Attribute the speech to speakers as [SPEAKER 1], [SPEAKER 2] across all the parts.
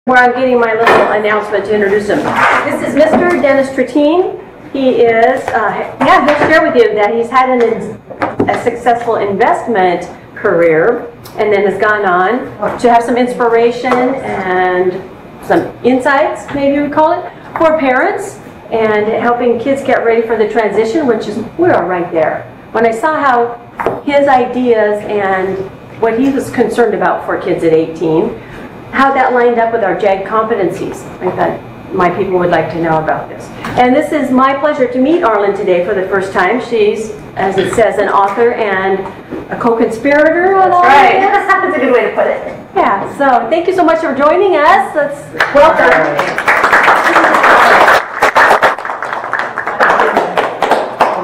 [SPEAKER 1] Where I'm getting my little announcement to introduce him. This is Mr. Dennis Tratine. He is, he'll share with you that he's had a successful investment career and then has gone on to have some inspiration and some insights, maybe we call it, for parents and helping kids get ready for the transition, which is, we are right there. When I saw how his ideas and what he was concerned about for kids at 18, how that lined up with our JAG competencies. I thought my people would like to know about this. And this is my pleasure to meet Arlen today for the first time. She's, as it says, an author and a co-conspirator.
[SPEAKER 2] That's right. That's a good way to put it.
[SPEAKER 1] Yeah, so thank you so much for joining us. Let's welcome.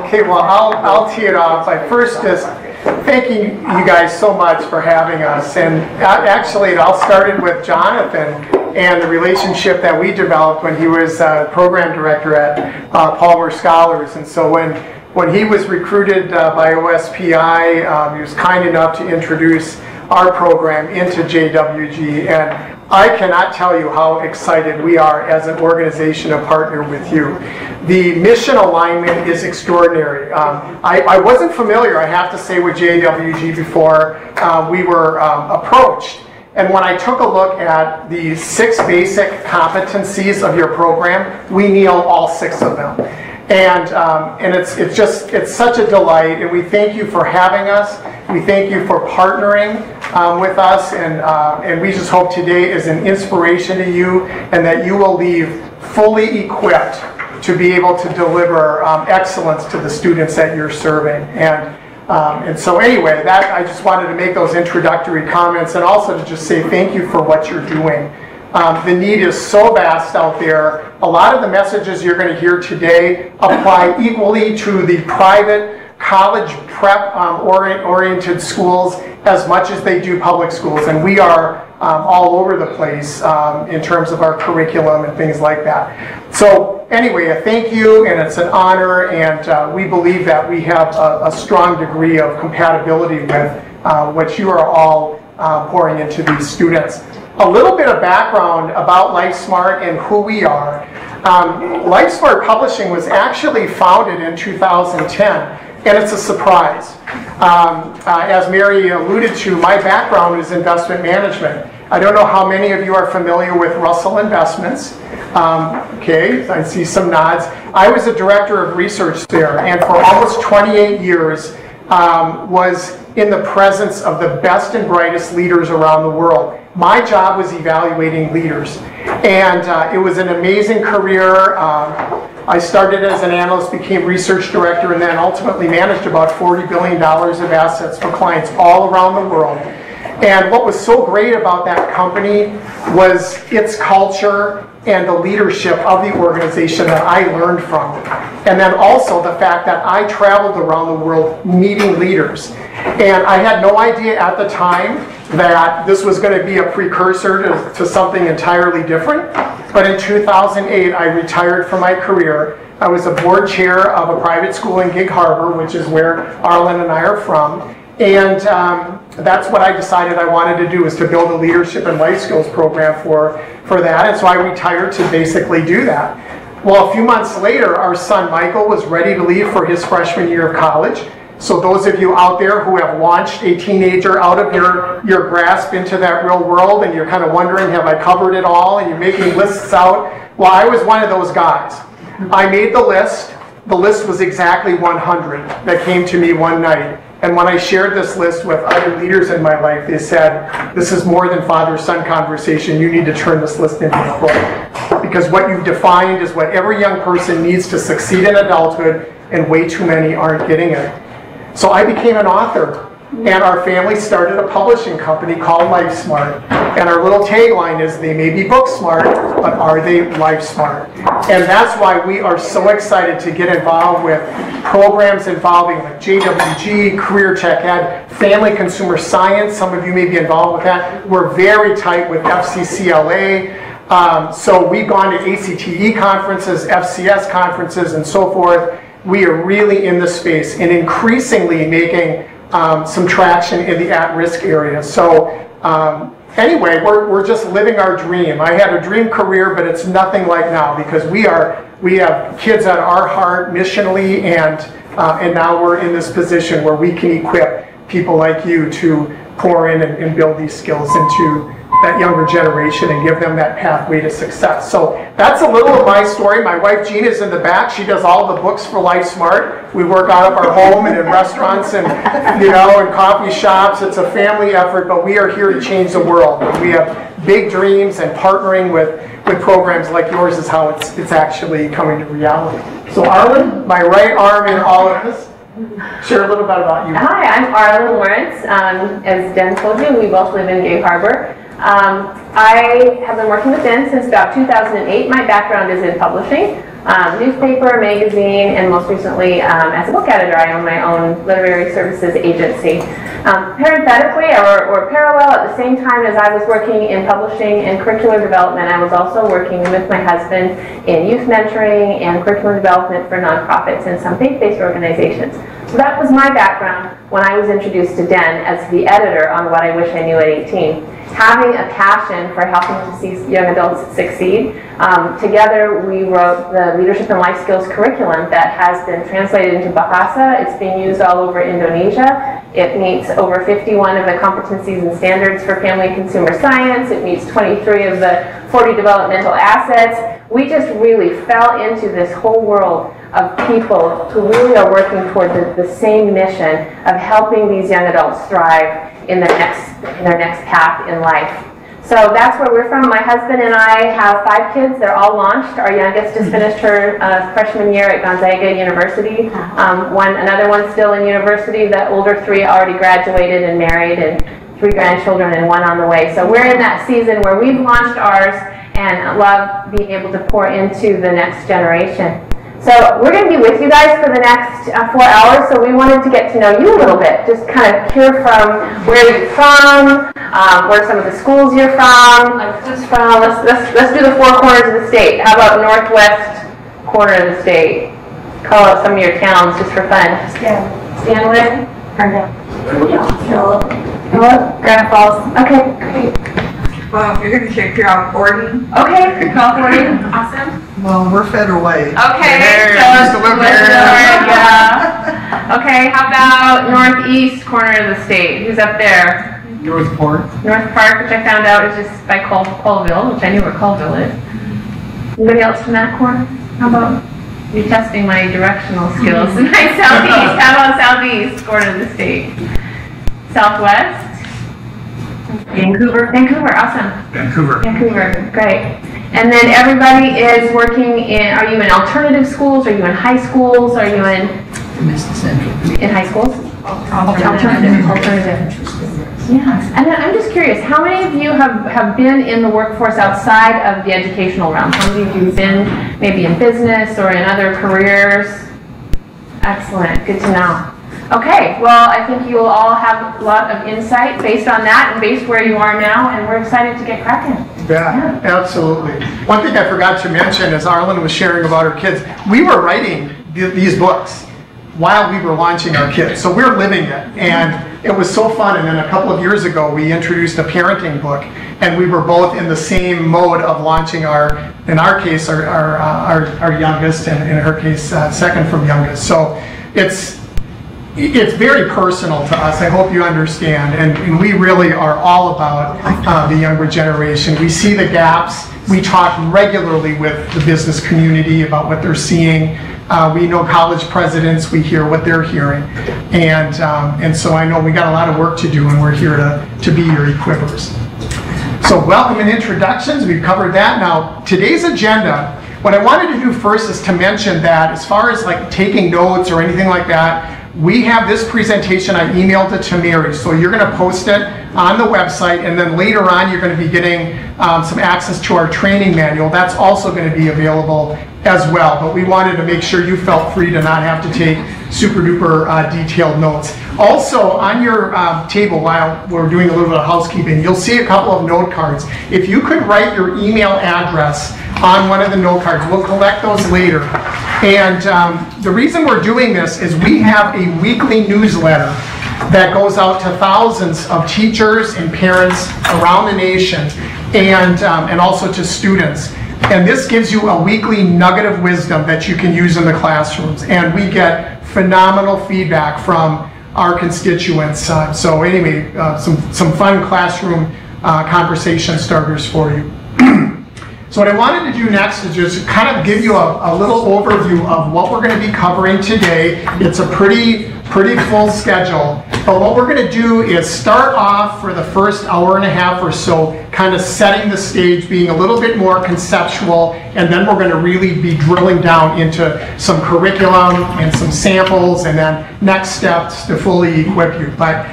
[SPEAKER 3] Okay, well, I'll tee it off by first just thanking you guys so much for having us. And actually, it all started with Jonathan and the relationship that we developed when he was program director at Palmer Scholars. And so when he was recruited by OSPI, he was kind enough to introduce our program into JWG. And I cannot tell you how excited we are as an organization to partner with you. The mission alignment is extraordinary. I wasn't familiar, I have to say, with JWG before we were approached. And when I took a look at the 6 basic competencies of your program, we nail all 6 of them. And it's such a delight, and we thank you for having us. We thank you for partnering with us, and we just hope today is an inspiration to you and that you will leave fully equipped to be able to deliver excellence to the students that you're serving. And so anyway, I just wanted to make those introductory comments and also to just say thank you for what you're doing. The need is so vast out there. A lot of the messages you're going to hear today apply equally to the private college prep oriented schools as much as they do public schools. And we are all over the place in terms of our curriculum and things like that. So anyway, a thank you, and it's an honor, and we believe that we have a strong degree of compatibility with what you are all pouring into these students. A little bit of background about LifeSmart and who we are. LifeSmart Publishing was actually founded in 2010, and it's a surprise. As Mary alluded to, my background is investment management. I don't know how many of you are familiar with Russell Investments. Okay, I see some nods. I was a director of research there, and for almost 28 years was in the presence of the best and brightest leaders around the world. My job was evaluating leaders, and it was an amazing career. I started as an analyst, became research director, and then ultimately managed about $40 billion of assets for clients all around the world. And what was so great about that company was its culture and the leadership of the organization that I learned from. And then also the fact that I traveled around the world meeting leaders. And I had no idea at the time that this was going to be a precursor to something entirely different. But in 2008, I retired from my career. I was a board chair of a private school in Gig Harbor, which is where Arlen and I are from. And that's what I decided I wanted to do, is to build a leadership and life skills program for that. And so I retired to basically do that. Well, a few months later, our son Michael was ready to leave for his freshman year of college. So those of you out there who have launched a teenager out of your grasp into that real world, and you're kind of wondering, have I covered it all? And you're making lists out. Well, I was one of those guys. I made the list. The list was exactly 100 that came to me one night. And when I shared this list with other leaders in my life, they said, this is more than father-son conversation. You need to turn this list into a book. Because what you've defined is what every young person needs to succeed in adulthood, and way too many aren't getting it. So I became an author, and our family started a publishing company called LifeSmart. And our little tagline is, they may be book smart, but are they life smart? And that's why we are so excited to get involved with programs involving like JWG, Career Tech Ed, Family Consumer Science. Some of you may be involved with that. We're very tight with FCCLA. So we've gone to ACTE conferences, FCS conferences, and so forth. We are really in this space and increasingly making some traction in the at-risk area. So anyway, we're just living our dream. I had a dream career, but it's nothing like now because we have kids at our heart missionally, and now we're in this position where we can equip people like you to pour in and build these skills into that younger generation and give them that pathway to success. So that's a little of my story. My wife Jean is in the back. She does all the books for Life Smart. We work out of our home and in restaurants and in coffee shops. It's a family effort, but we are here to change the world. We have big dreams, and partnering with programs like yours is how it's actually coming to reality. So Arlen, my right arm in all of this. Share a little bit about you.
[SPEAKER 2] Hi, I'm Arlen Lawrence. As Den told you, we both live in Gig Harbor. I have been working with Den since about 2008. My background is in publishing, newspaper, magazine, and most recently as a book editor. I own my own literary services agency. Parenthetically, or parallel, at the same time as I was working in publishing and curricular development, I was also working with my husband in youth mentoring and curriculum development for nonprofits and some faith-based organizations. So that was my background when I was introduced to Den as the editor on What I Wish I Knew at 18. Having a passion for helping to see young adults succeed, together we wrote the Leadership and Life Skills curriculum that has been translated into Bahasa. It's being used all over Indonesia. It meets over 51 of the competencies and standards for family and consumer science. It meets 23 of the 40 developmental assets. We just really fell into this whole world of people who really are working toward the same mission of helping these young adults thrive in their next path in life. So that's where we're from. My husband and I have 5 kids. They're all launched. Our youngest just finished her freshman year at Gonzaga University. Another one's still in university. The older 3 already graduated and married, and 3 grandchildren and 1 on the way. So we're in that season where we've launched ours and love being able to pour into the next generation. So we're going to be with you guys for the next 4 hours, so we wanted to get to know you a little bit, just kind of hear from where you're from, where some of the schools you're from. Let's do the 4 corners of the state. How about northwest corner of the state? Call out some of your towns just for fun. Stanwood? Phillip? Granite Falls? Okay, great.
[SPEAKER 4] Well, you're going to check here out Gordon.
[SPEAKER 2] Okay, call Gordon. Awesome.
[SPEAKER 4] Well, we're Federal Way.
[SPEAKER 2] Okay,
[SPEAKER 3] used to live there.
[SPEAKER 2] Yeah. Okay, how about northeast corner of the state? Who's up there?
[SPEAKER 3] North Park.
[SPEAKER 2] North Park, which I found out is just by Colville, which I knew where Colville is. Anybody else from that corner? How about you testing my directional skills? Nice southeast. How about southeast corner of the state? Southwest? Vancouver, awesome. Vancouver, great. And then everybody is working in, are you in alternative schools? Are you in high schools? Are you in high schools? Alternative. Yeah. And then I'm just curious, how many of you have been in the workforce outside of the educational realm? How many of you have been maybe in business or in other careers? Excellent, good to know. Okay, well, I think you will all have a lot of insight based on that and based where you are now, and we're excited to get cracking.
[SPEAKER 3] Yeah, absolutely. One thing I forgot to mention as Arlen was sharing about her kids, we were writing these books while we were launching our kids. So we're living it, and it was so fun. And then a couple of years ago, we introduced a parenting book, and we were both in the same mode of launching in our case, our youngest, and in her case, second from youngest. So it's very personal to us. I hope you understand, and we really are all about the younger generation. We see the gaps. We talk regularly with the business community about what they're seeing. We know college presidents. We hear what they're hearing, and so I know we got a lot of work to do, and we're here to be your equippers. So welcome and introductions. We've covered that. Now today's agenda. What I wanted to do first is to mention that as far as like taking notes or anything like that, we have this presentation. I emailed it to Mary, so you're going to post it on the website, and then later on you're going to be getting some access to our training manual. That's also going to be available as well, but we wanted to make sure you felt free to not have to take super duper detailed notes. Also on your table, while we're doing a little bit of housekeeping, you'll see a couple of note cards. If you could write your email address on one of the note cards, we'll collect those later. And the reason we're doing this is we have a weekly newsletter that goes out to thousands of teachers and parents around the nation, and also to students. And this gives you a weekly nugget of wisdom that you can use in the classrooms. And we get phenomenal feedback from our constituents. So anyway, some fun classroom conversation starters for you. So what I wanted to do next is just kind of give you a little overview of what we're going to be covering today. It's a pretty full schedule, but what we're going to do is start off for the first hour and a half or so, kind of setting the stage, being a little bit more conceptual, and then we're going to really be drilling down into some curriculum and some samples, and then next steps to fully equip you. But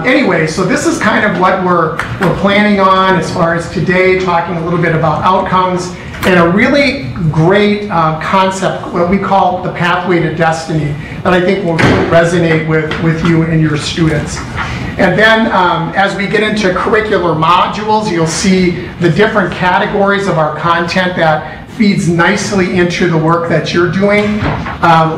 [SPEAKER 3] anyway, so this is kind of what we're planning on as far as today, talking a little bit about outcomes and a really great concept, what we call the pathway to destiny, that I think will really resonate with you and your students. And then as we get into curricular modules, you'll see the different categories of our content that feeds nicely into the work that you're doing.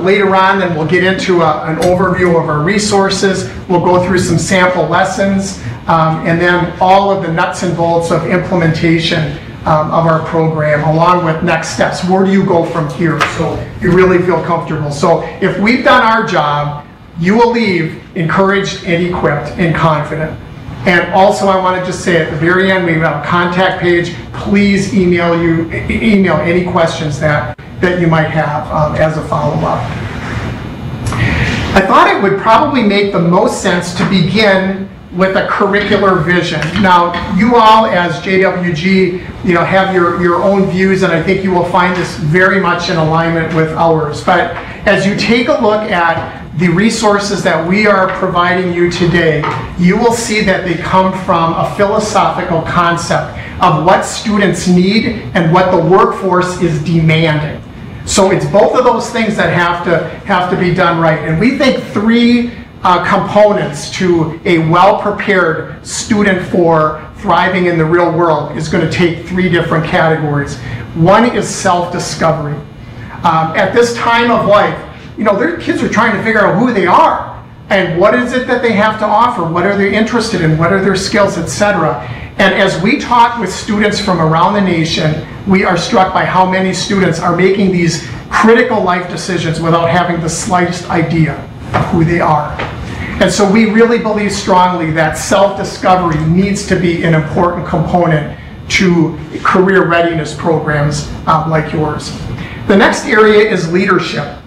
[SPEAKER 3] Later on, then we'll get into an overview of our resources. We'll go through some sample lessons, and then all of the nuts and bolts of implementation of our program, along with next steps. Where do you go from here? So you really feel comfortable. So if we've done our job, you will leave encouraged and equipped and confident. And also, I want to just say at the very end, we have a contact page. Please email any questions that you might have as a follow-up. I thought it would probably make the most sense to begin with a curricular vision. Now, you all as JWG, have your own views, and I think you will find this very much in alignment with ours. But as you take a look at the resources that we are providing you today, you will see that they come from a philosophical concept of what students need and what the workforce is demanding. So it's both of those things that have to be done right. And we think three components to a well-prepared student for thriving in the real world is going to take three different categories. One is self-discovery. At this time of life, their kids are trying to figure out who they are and what is it that they have to offer, what are they interested in, what are their skills, etc. And as we talk with students from around the nation, we are struck by how many students are making these critical life decisions without having the slightest idea of who they are. And so we really believe strongly that self-discovery needs to be an important component to career readiness programs like yours. The next area is leadership.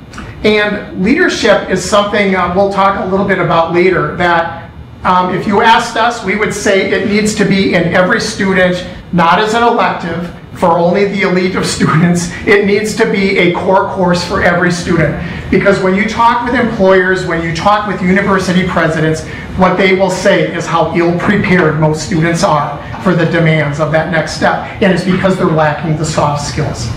[SPEAKER 3] And leadership is something we'll talk a little bit about later, that if you asked us, we would say it needs to be in every student, not as an elective for only the elite of students. It needs to be a core course for every student. Because when you talk with employers, when you talk with university presidents, what they will say is how ill-prepared most students are for the demands of that next step. And it's because they're lacking the soft skills.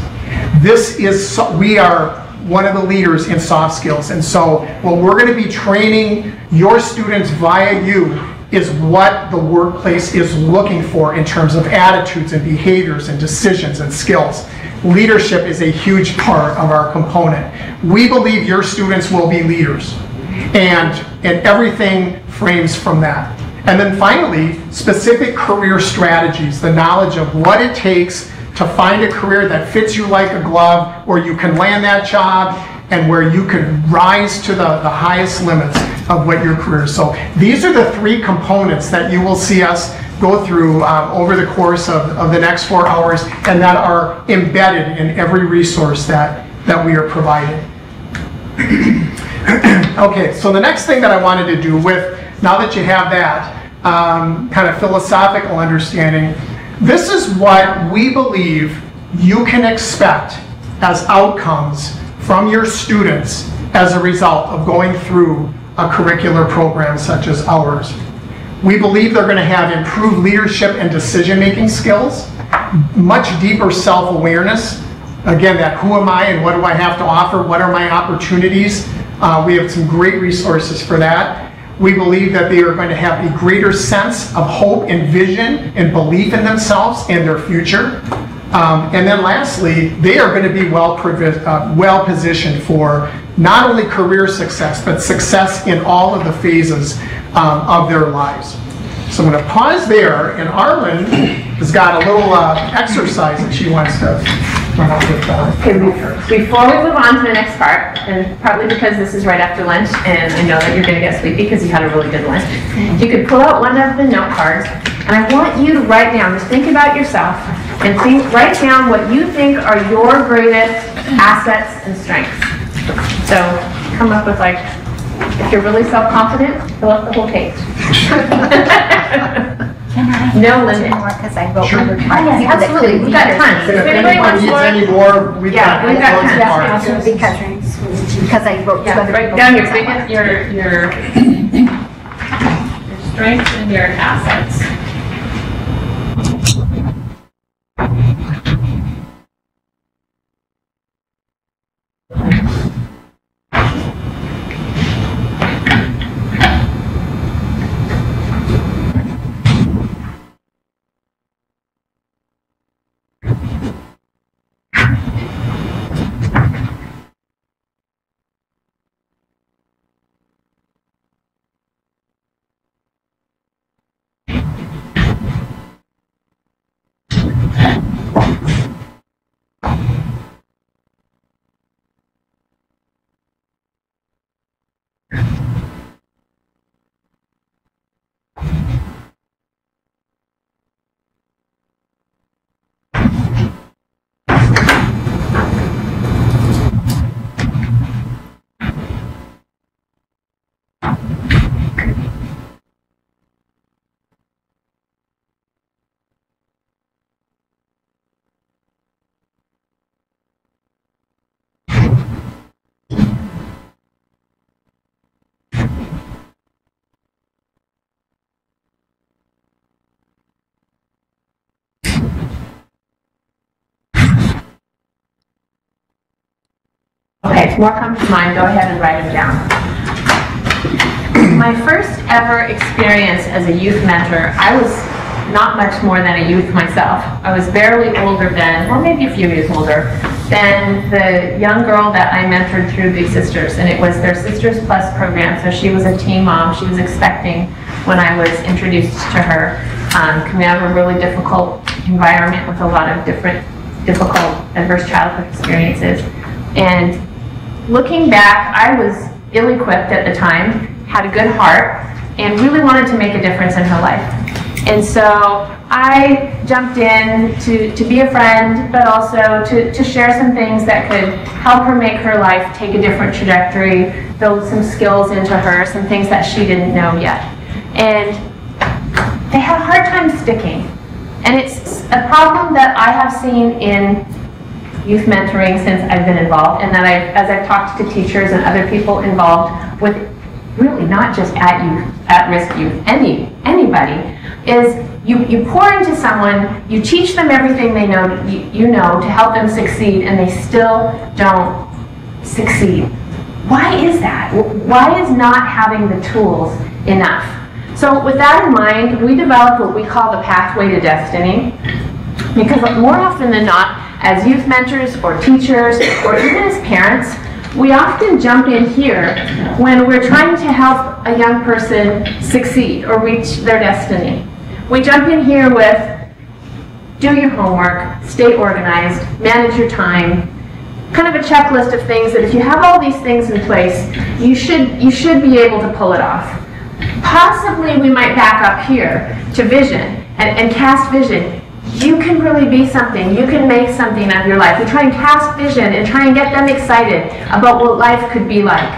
[SPEAKER 3] We are one of the leaders in soft skills. And so what we're going to be training your students via you is what the workplace is looking for in terms of attitudes and behaviors and decisions and skills. Leadership is a huge part of our component. We believe your students will be leaders, and everything frames from that. And then finally, specific career strategies, the knowledge of what it takes to find a career that fits you like a glove, where you can land that job and where you can rise to the highest limits of what your career is. So these are the three components that you will see us go through over the course of the next 4 hours, and that are embedded in every resource that we are providing. Okay, so the next thing that I wanted to do now that you have that kind of philosophical understanding, this is what we believe you can expect as outcomes from your students as a result of going through a curricular program such as ours. We believe they're going to have improved leadership and decision-making skills, much deeper self-awareness. Again, that who am I and what do I have to offer? What are my opportunities? We have some great resources for that. We believe that they are going to have a greater sense of hope and vision and belief in themselves and their future. And then lastly, they are going to be well positioned for not only career success, but success in all of the phases of their lives. So I'm going to pause there, and Arlen has got a little exercise that she wants to run out with.
[SPEAKER 2] Okay, before we move on to the next part, and partly because this is right after lunch, and I know that you're going to get sleepy because you had a really good lunch, you could pull out one of the note cards, and I want you to write down, just think about yourself, and write down what you think are your greatest assets and strengths. So come up with, like, if you're really self-confident, fill out the whole page. No limit.
[SPEAKER 5] Because I wrote
[SPEAKER 3] Sure.
[SPEAKER 5] my
[SPEAKER 2] Absolutely, we've got tons.
[SPEAKER 3] And if
[SPEAKER 2] If anybody
[SPEAKER 3] anyone
[SPEAKER 2] wants
[SPEAKER 3] needs
[SPEAKER 2] more,
[SPEAKER 3] any more, we've got
[SPEAKER 2] we've got
[SPEAKER 3] loads of
[SPEAKER 2] tons.
[SPEAKER 3] cards.
[SPEAKER 5] because I wrote
[SPEAKER 2] yeah, write down your biggest, your strengths and your assets. Okay, if more comes to mind, go ahead and write them down. My first ever experience as a youth mentor, I was not much more than a youth myself. I was barely older than, well, maybe a few years older, than the young girl that I mentored through Big Sisters, and it was their Sisters Plus program. So she was a teen mom. She was expecting when I was introduced to her, coming out of a really difficult environment with a lot of difficult adverse childhood experiences. And looking back, I was ill-equipped at the time, had a good heart, and really wanted to make a difference in her life. And so I jumped in to be a friend, but also to share some things that could help her make her life take a different trajectory, build some skills into her, some things that she didn't know yet. And they had a hard time sticking. And it's a problem that I have seen in youth mentoring since I've been involved, and that as I've talked to teachers and other people involved with really not just at-risk youth, anybody, is you pour into someone, you teach them everything they know, you know, to help them succeed, and they still don't succeed. Why is that? Why is not having the tools enough? So with that in mind, we developed what we call the Pathway to Destiny, because more often than not, as youth mentors or teachers or even as parents, we often jump in here when we're trying to help a young person succeed or reach their destiny. We jump in here with, do your homework, stay organized, manage your time, kind of a checklist of things that if you have all these things in place, you should be able to pull it off. Possibly we might back up here to vision and cast vision. You can really be something. You can make something of your life. We try and cast vision and try and get them excited about what life could be like.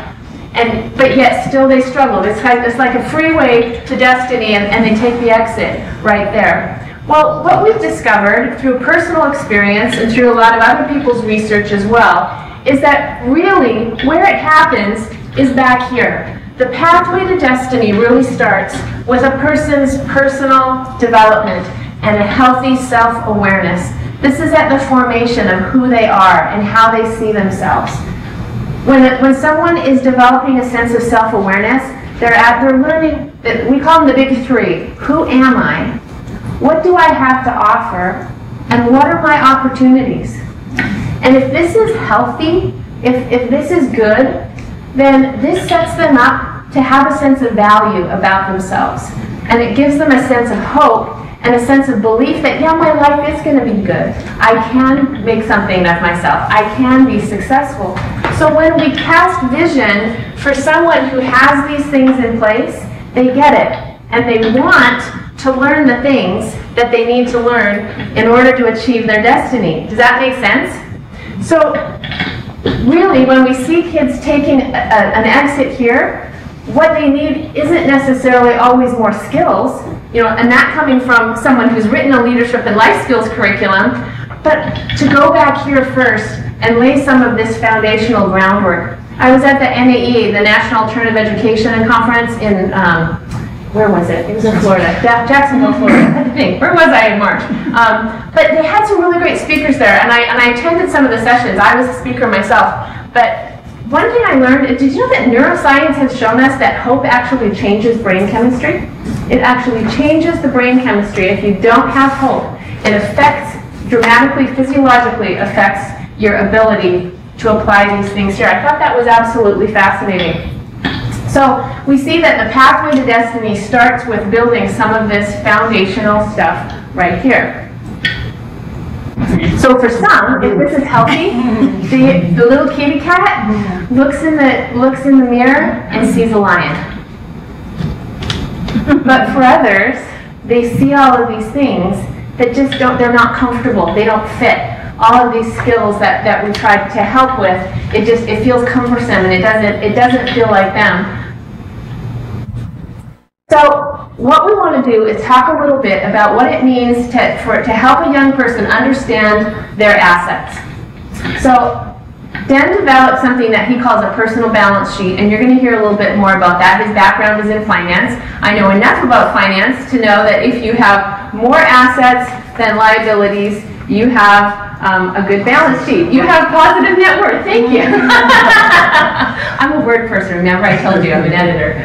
[SPEAKER 2] But yet still they struggle. It's like a freeway to destiny, and they take the exit right there. Well, what we've discovered through personal experience and through a lot of other people's research as well is that really where it happens is back here. The pathway to destiny really starts with a person's personal development and a healthy self-awareness. This is at the formation of who they are and how they see themselves. When someone is developing a sense of self-awareness, they're learning, we call them the big three. Who am I? What do I have to offer? And what are my opportunities? And if this is healthy, if this is good, then this sets them up to have a sense of value about themselves. And it gives them a sense of hope and a sense of belief that, yeah, my life is going to be good. I can make something of myself. I can be successful. So when we cast vision for someone who has these things in place, they get it. And they want to learn the things that they need to learn in order to achieve their destiny. Does that make sense? So really, when we see kids taking an exit here, what they need isn't necessarily always more skills, and that coming from someone who's written a leadership and life skills curriculum, but to go back here first and lay some of this foundational groundwork. I was at the NAE, the National Alternative Education Conference in, where was it? It was in Florida, Jacksonville, Florida. I had to think, where was I in March? But they had some really great speakers there, and I attended some of the sessions. I was a speaker myself, but one thing I learned, did you know that neuroscience has shown us that hope actually changes brain chemistry? It actually changes the brain chemistry. If you don't have hope, it affects, dramatically, physiologically affects your ability to apply these things here. I thought that was absolutely fascinating. So we see that the pathway to destiny starts with building some of this foundational stuff right here. So for some, if this is healthy, the little kitty cat looks in the mirror and sees a lion. But for others, they see all of these things that just they're not comfortable, they don't fit. All of these skills that we tried to help with, it feels cumbersome and it doesn't feel like them. So what we want to do is talk a little bit about what it means to help a young person understand their assets. So Dan developed something that he calls a personal balance sheet, and you're going to hear a little bit more about that. His background is in finance. I know enough about finance to know that if you have more assets than liabilities, you have a good balance sheet. You have positive net worth. Thank you. I'm a word person, remember I told you I'm an editor.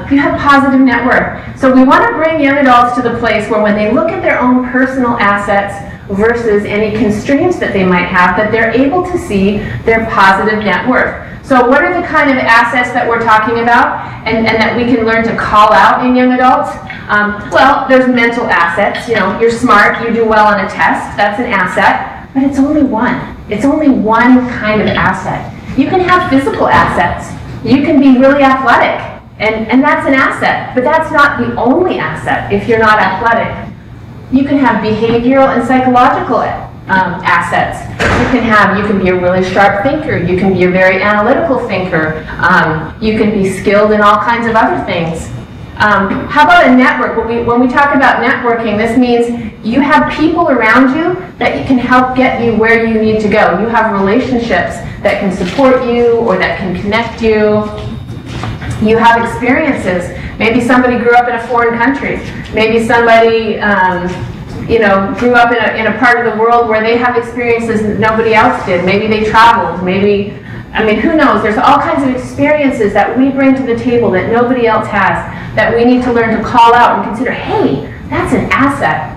[SPEAKER 2] You have positive net worth. So we want to bring young adults to the place where when they look at their own personal assets versus any constraints that they might have, that they're able to see their positive net worth. So what are the kind of assets that we're talking about and that we can learn to call out in young adults? Well, there's mental assets. You're smart, you do well on a test, that's an asset, but it's only one. It's only one kind of asset. You can have physical assets. You can be really athletic, and that's an asset, but that's not the only asset if you're not athletic. You can have behavioral and psychological assets. You can be a really sharp thinker. You can be a very analytical thinker. You can be skilled in all kinds of other things. How about a network? When we talk about networking, this means you have people around you that can help get you where you need to go. You have relationships that can support you or that can connect you. You have experiences. Maybe somebody grew up in a foreign country. Maybe somebody grew up in a part of the world where they have experiences that nobody else did. Maybe they traveled. Who knows? There's all kinds of experiences that we bring to the table that nobody else has, that we need to learn to call out and consider, hey, that's an asset.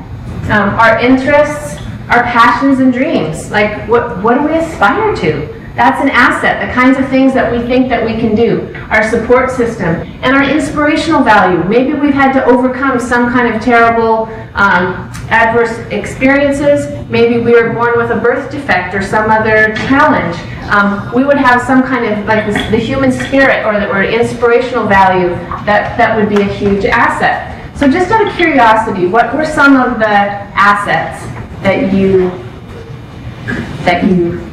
[SPEAKER 2] Our interests, our passions and dreams, like what do we aspire to? That's an asset, the kinds of things that we think that we can do. Our support system and our inspirational value. Maybe we've had to overcome some kind of terrible adverse experiences. Maybe we were born with a birth defect or some other challenge. We would have some kind of, like the human spirit or inspirational value that would be a huge asset. So just out of curiosity, what were some of the assets that you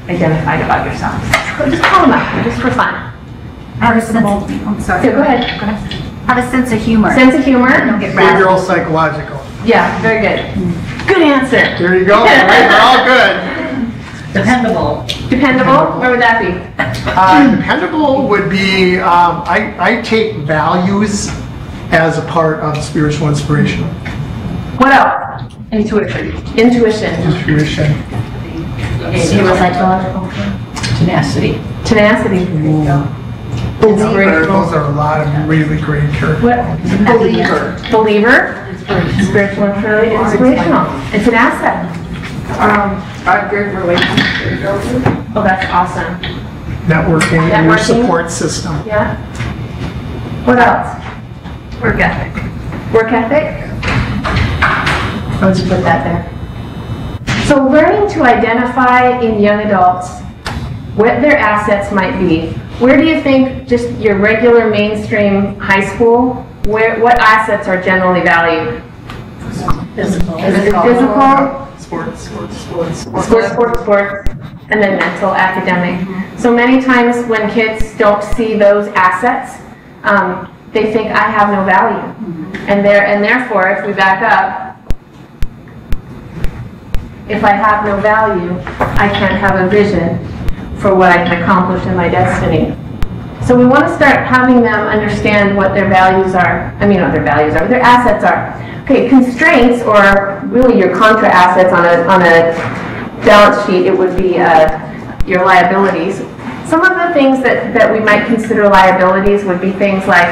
[SPEAKER 2] identified about yourself? Just call them out, just for fun.
[SPEAKER 5] I have a sense of, I'm sorry.
[SPEAKER 2] Yeah, go ahead.
[SPEAKER 5] I have a sense of humor.
[SPEAKER 2] Sense of humor?
[SPEAKER 5] Don't get
[SPEAKER 3] Behavioral
[SPEAKER 5] rattled.
[SPEAKER 3] psychological.
[SPEAKER 2] Yeah, very good. Good answer.
[SPEAKER 3] There you go. We're all good.
[SPEAKER 6] Dependable.
[SPEAKER 2] Dependable? Where would that be?
[SPEAKER 3] Dependable would be, I take values as a part of spiritual inspiration.
[SPEAKER 2] What else? Intuition. Intuition.
[SPEAKER 3] Intuition.
[SPEAKER 5] Psychological.
[SPEAKER 6] Tenacity.
[SPEAKER 2] Tenacity.
[SPEAKER 3] Those are a lot of really great characters.
[SPEAKER 2] What?
[SPEAKER 4] Believer.
[SPEAKER 2] Believer. Spiritual and really inspirational. It's an asset.
[SPEAKER 4] A good relationship.
[SPEAKER 2] Oh, that's awesome.
[SPEAKER 3] Networking and your
[SPEAKER 2] Networking.
[SPEAKER 3] support system.
[SPEAKER 2] Yeah. What else?
[SPEAKER 4] Work ethic.
[SPEAKER 2] Work ethic? Why would you put that there? So learning to identify in young adults what their assets might be. Where do you think just your regular mainstream high school, what assets are generally valued?
[SPEAKER 6] Physical.
[SPEAKER 2] Is it physical?
[SPEAKER 3] Sports.
[SPEAKER 2] Sports, and then mental, academic. So many times when kids don't see those assets, they think I have no value. And therefore, if we back up, if I have no value, I can't have a vision for what I can accomplish in my destiny. So we want to start having them understand what their values are. I mean, what their values are, what their assets are. Okay, constraints, or really your contra assets on a balance sheet, it would be your liabilities. Some of the things that we might consider liabilities would be things like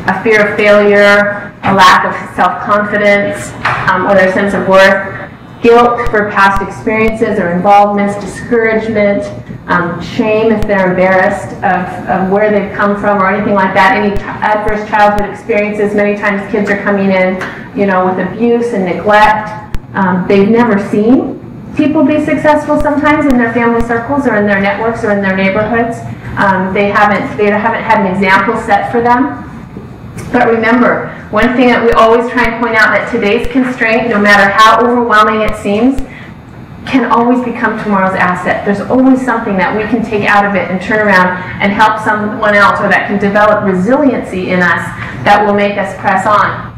[SPEAKER 2] a fear of failure, a lack of self-confidence, or their sense of worth, guilt for past experiences or involvements, discouragement, shame if they're embarrassed of where they've come from or anything like that, any adverse childhood experiences. Many times kids are coming in, with abuse and neglect. They've never seen people be successful sometimes in their family circles or in their networks or in their neighborhoods. They haven't had an example set for them. But remember, one thing that we always try and point out, that today's constraint, no matter how overwhelming it seems, can always become tomorrow's asset. There's always something that we can take out of it and turn around and help someone else, or that can develop resiliency in us that will make us press on.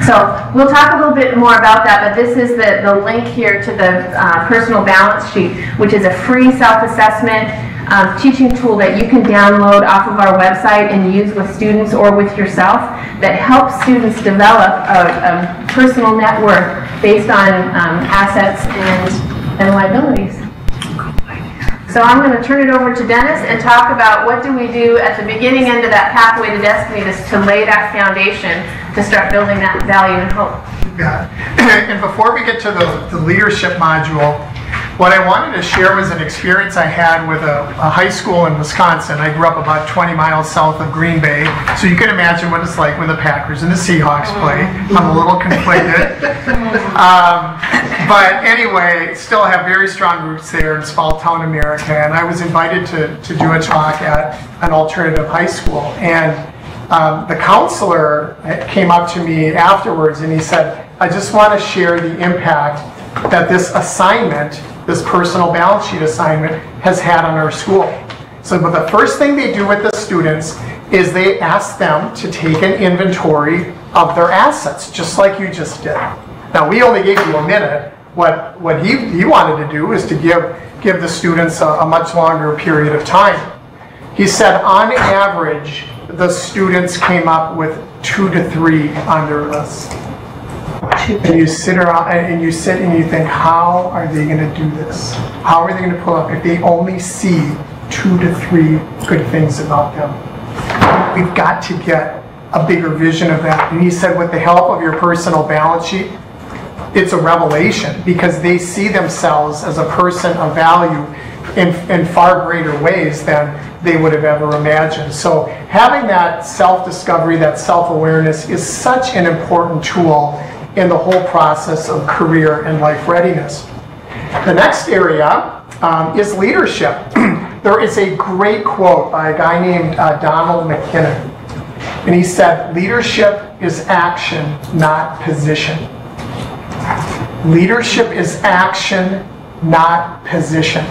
[SPEAKER 2] So we'll talk a little bit more about that, but this is the link here to the personal balance sheet, which is a free self-assessment teaching tool that you can download off of our website and use with students or with yourself, that helps students develop a personal net worth based on assets and liabilities. So I'm going to turn it over to Dennis and talk about what do we do at the beginning end of that pathway to destiny to lay that foundation to start building that value and hope.
[SPEAKER 3] Yeah. And before we get to the leadership module, what I wanted to share was an experience I had with a high school in Wisconsin. I grew up about 20 miles south of Green Bay, so you can imagine what it's like when the Packers and the Seahawks play. I'm a little conflicted. But anyway, still have very strong roots there in small town America, and I was invited to do a talk at an alternative high school. And the counselor came up to me afterwards and he said, I just want to share the impact that this assignment, this personal balance sheet assignment, has had on our school. So but the first thing they do with the students is they ask them to take an inventory of their assets, just like you just did. Now, we only gave you a minute. What he wanted to do is to give the students a much longer period of time. He said on average, the students came up with 2 to 3 on their list. And you sit around and you think, how are they going to do this? How are they going to pull up if they only see 2 to 3 good things about them? We've got to get a bigger vision of that. And he said, with the help of your personal balance sheet, it's a revelation, because they see themselves as a person of value in far greater ways than they would have ever imagined. So having that self-discovery, that self-awareness is such an important tool in the whole process of career and life readiness. The next area is leadership. There is a great quote by a guy named Donald McKinnon, and he said, leadership is action, not position. Leadership is action, not position.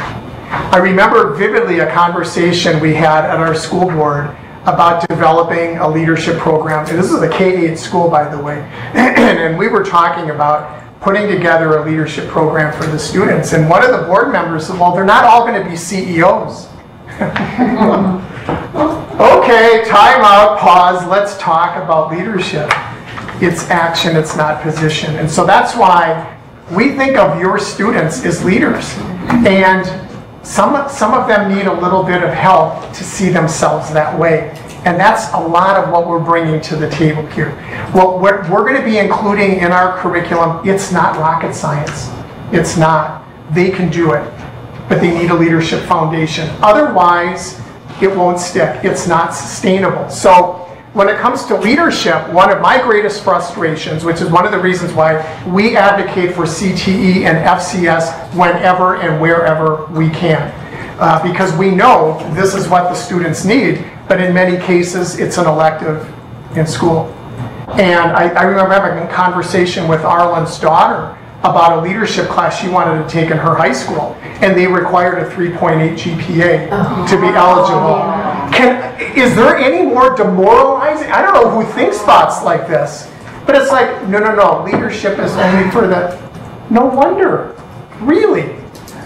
[SPEAKER 3] I remember vividly a conversation we had at our school board about developing a leadership program. And this is a K-8 school, by the way. And we were talking about putting together a leadership program for the students. And one of the board members said, well, they're not all going to be CEOs. Okay, time out, pause, let's talk about leadership. It's action, it's not position. And so that's why we think of your students as leaders. And some of them need a little bit of help to see themselves that way. And that's a lot of what we're bringing to the table here. What we're going to be including in our curriculum, it's not rocket science. It's not. They can do it. but they need a leadership foundation. Otherwise, it won't stick. It's not sustainable. So when it comes to leadership, one of my greatest frustrations, which is one of the reasons why we advocate for CTE and FCS whenever and wherever we can. Because we know this is what the students need, but in many cases, it's an elective in school. And I remember having a conversation with Arlen's daughter about a leadership class she wanted to take in her high school, and they required a 3.8 GPA to be eligible. Is there any more demoralizing? I don't know who thinks thoughts like this, but it's like, no, leadership is only for the, no wonder, really.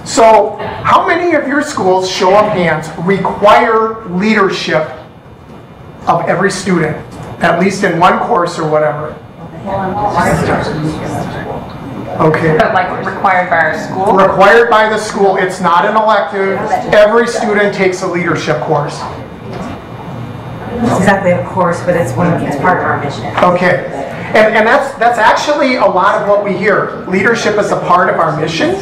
[SPEAKER 3] So how many of your schools, show of hands, require leadership of every student, at least in one course or whatever? Okay.
[SPEAKER 7] But like required by our school?
[SPEAKER 3] Required by the school. It's not an elective. Every student takes a leadership course.
[SPEAKER 6] It's exactly a course, but it's part of our mission.
[SPEAKER 3] Okay. And that's actually a lot of what we hear. Leadership is a part of our mission.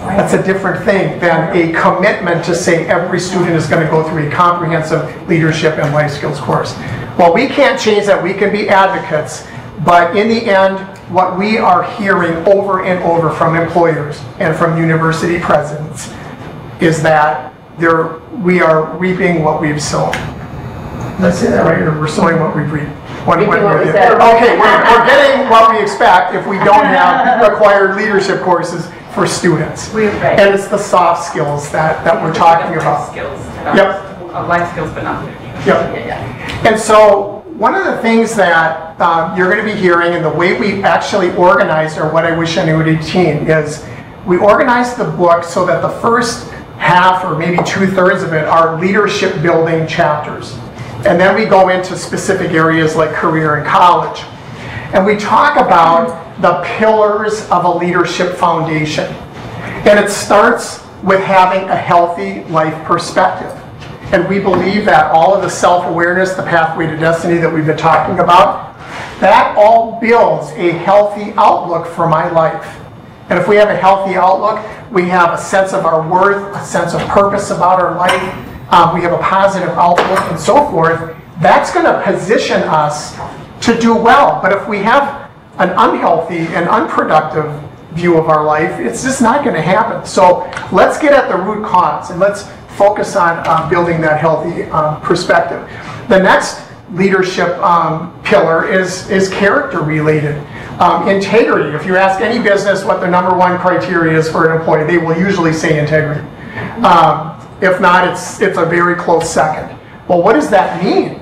[SPEAKER 3] That's a different thing than a commitment to say every student is going to go through a comprehensive leadership and life skills course. Well, we can't change that. We can be advocates. But in the end, what we are hearing over and over from employers and from university presidents is that we are reaping what we've sown. Did I say that right? Or we're sowing what we've reaped?
[SPEAKER 2] Reaping what we said.
[SPEAKER 3] Okay, we're getting what we expect if we don't have required leadership courses for students. And it's the soft skills that we're talking about.
[SPEAKER 7] Skills.
[SPEAKER 3] Yep.
[SPEAKER 7] Life skills, but not leadership.
[SPEAKER 3] Yep. And so one of the things that you're going to be hearing, and the way we actually organized our What I Wish I Knew at 18 is we organized the book so that the first half or maybe 2/3 of it are leadership building chapters. And then we go into specific areas like career and college. And we talk about the pillars of a leadership foundation. And it starts with having a healthy life perspective. And we believe that all of the self-awareness, the pathway to destiny that we've been talking about, that all builds a healthy outlook for my life. And if we have a healthy outlook, we have a sense of our worth, a sense of purpose about our life, we have a positive outlook and so forth. That's going to position us to do well. But if we have an unhealthy and unproductive view of our life, it's just not going to happen. So let's get at the root cause and let's focus on building that healthy perspective. The next leadership pillar is character related. Integrity. If you ask any business what the #1 criteria is for an employee, they will usually say integrity. If not, it's a very close second. Well, what does that mean?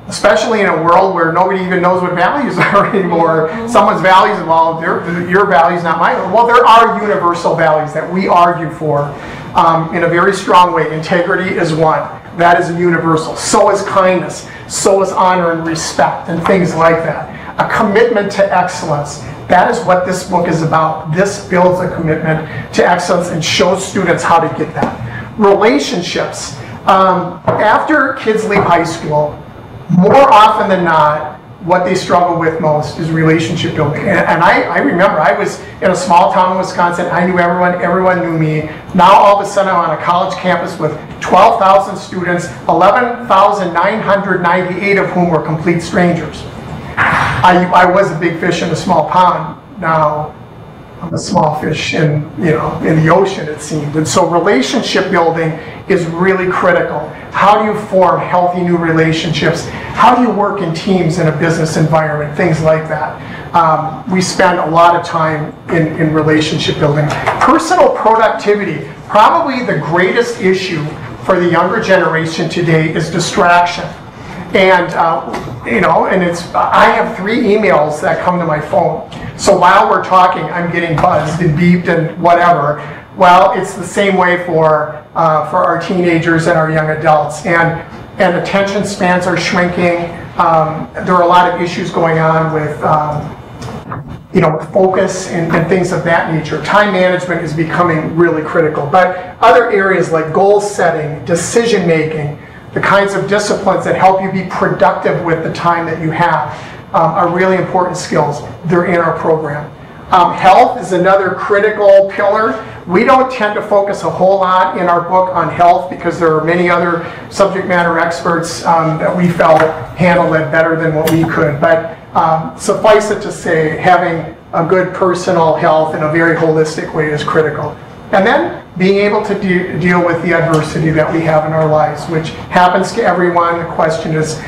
[SPEAKER 3] Especially in a world where nobody even knows what values are anymore. Someone's values, well, your values, not mine. Well, there are universal values that we argue for in a very strong way. Integrity is one. That is a universal. So is kindness. So is honor and respect and things like that. A commitment to excellence. That is what this book is about. This builds a commitment to excellence and shows students how to get that. Relationships. After kids leave high school, more often than not, what they struggle with most is relationship building. And I remember I was in a small town in Wisconsin. I knew everyone knew me. Now all of a sudden I'm on a college campus with 12,000 students, 11,998 of whom were complete strangers. I was a big fish in a small pond. Now I'm a small fish in the ocean, it seemed. And so relationship building is really critical. How do you form healthy new relationships? How do you work in teams in a business environment? Things like that. We spend a lot of time in relationship building. Personal productivity. Probably the greatest issue for the younger generation today is distraction. And I have 3 emails that come to my phone. So while we're talking, I'm getting buzzed and beeped and whatever. Well, it's the same way for our teenagers and our young adults. And attention spans are shrinking. There are a lot of issues going on with focus and things of that nature. Time management is becoming really critical. But other areas like goal setting, decision making, the kinds of disciplines that help you be productive with the time that you have are really important skills. They're in our program. Health is another critical pillar. We don't tend to focus a whole lot in our book on health because there are many other subject matter experts that we felt handled it better than what we could. But suffice it to say, having a good personal health in a very holistic way is critical. And then being able to deal with the adversity that we have in our lives, which happens to everyone. The question is,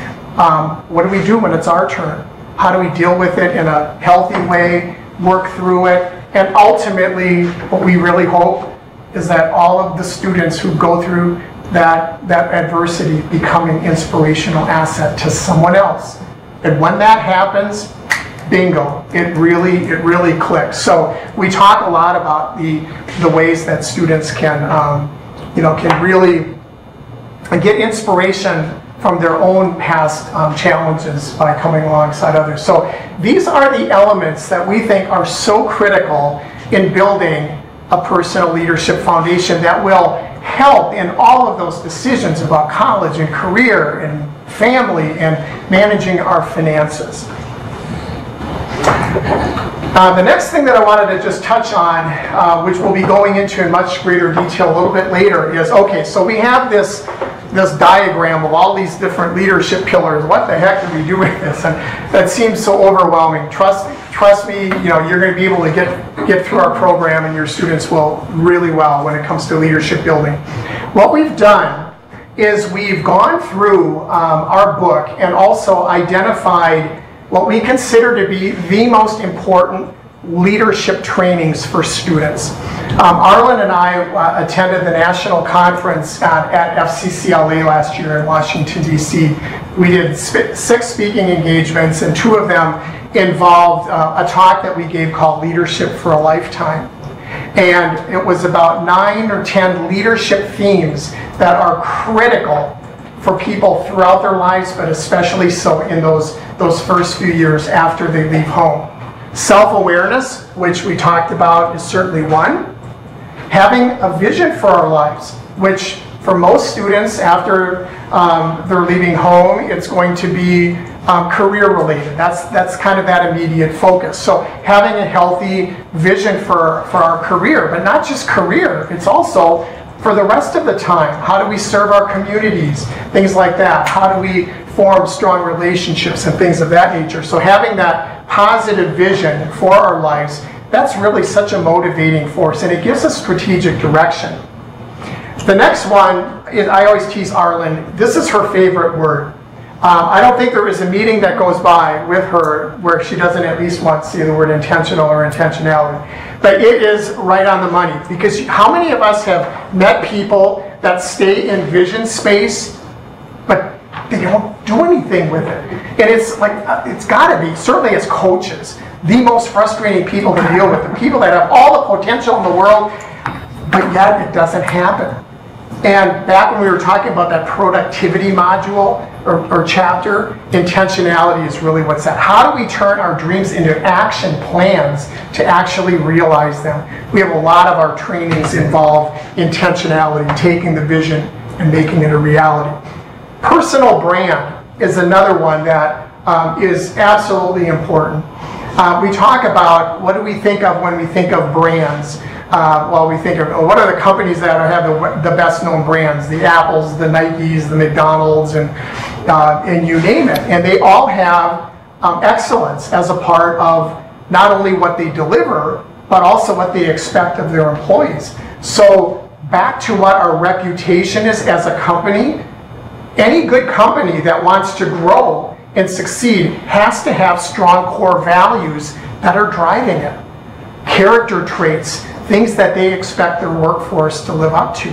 [SPEAKER 3] what do we do when it's our turn? How do we deal with it in a healthy way, work through it? And ultimately, what we really hope is that all of the students who go through that adversity become an inspirational asset to someone else. And when that happens, bingo, it really clicks. So we talk a lot about the ways that students can can really get inspiration from their own past challenges by coming alongside others. So these are the elements that we think are so critical in building a personal leadership foundation that will help in all of those decisions about college and career and family and managing our finances. The next thing that I wanted to just touch on, which we'll be going into in much greater detail a little bit later, is, okay, so we have this diagram of all these different leadership pillars. What the heck do we do with this? And that seems so overwhelming. Trust me, you're going to be able to get through our program, and your students will really well when it comes to leadership building. What we've done is we've gone through our book and also identified what we consider to be the most important leadership trainings for students. Arlen and I attended the national conference at FCCLA last year in Washington, D.C. We did 6 speaking engagements, and 2 of them involved a talk that we gave called Leadership for a Lifetime. And it was about 9 or 10 leadership themes that are critical for people throughout their lives, but especially so in those first few years after they leave home. Self-awareness, which we talked about, is certainly one. Having a vision for our lives, which for most students after they're leaving home, it's going to be career related. That's kind of that immediate focus. So having a healthy vision for our career, but not just career, it's also for the rest of the time. How do we serve our communities? Things like that. How do we form strong relationships and things of that nature? So having that positive vision for our lives, that's really such a motivating force, and it gives us strategic direction. The next one is, I always tease Arlen, this is her favorite word. I don't think there is a meeting that goes by with her where she doesn't at least once see the word intentional or intentionality. But it is right on the money, because how many of us have met people that stay in vision space, but they don't do anything with it? And it's like, it's got to be, certainly as coaches, the most frustrating people to deal with, the people that have all the potential in the world, but yet it doesn't happen. And back when we were talking about that productivity module or chapter, intentionality is really what's that. How do we turn our dreams into action plans to actually realize them? We have a lot of our trainings involve intentionality, taking the vision and making it a reality. Personal brand is another one that is absolutely important. We talk about, what do we think of when we think of brands? Well, we think of, what are the companies that have the best known brands? The Apples, the Nikes, the McDonald's, and you name it. And they all have excellence as a part of not only what they deliver, but also what they expect of their employees. So back to what our reputation is as a company, any good company that wants to grow and succeed has to have strong core values that are driving it. Character traits, things that they expect their workforce to live up to.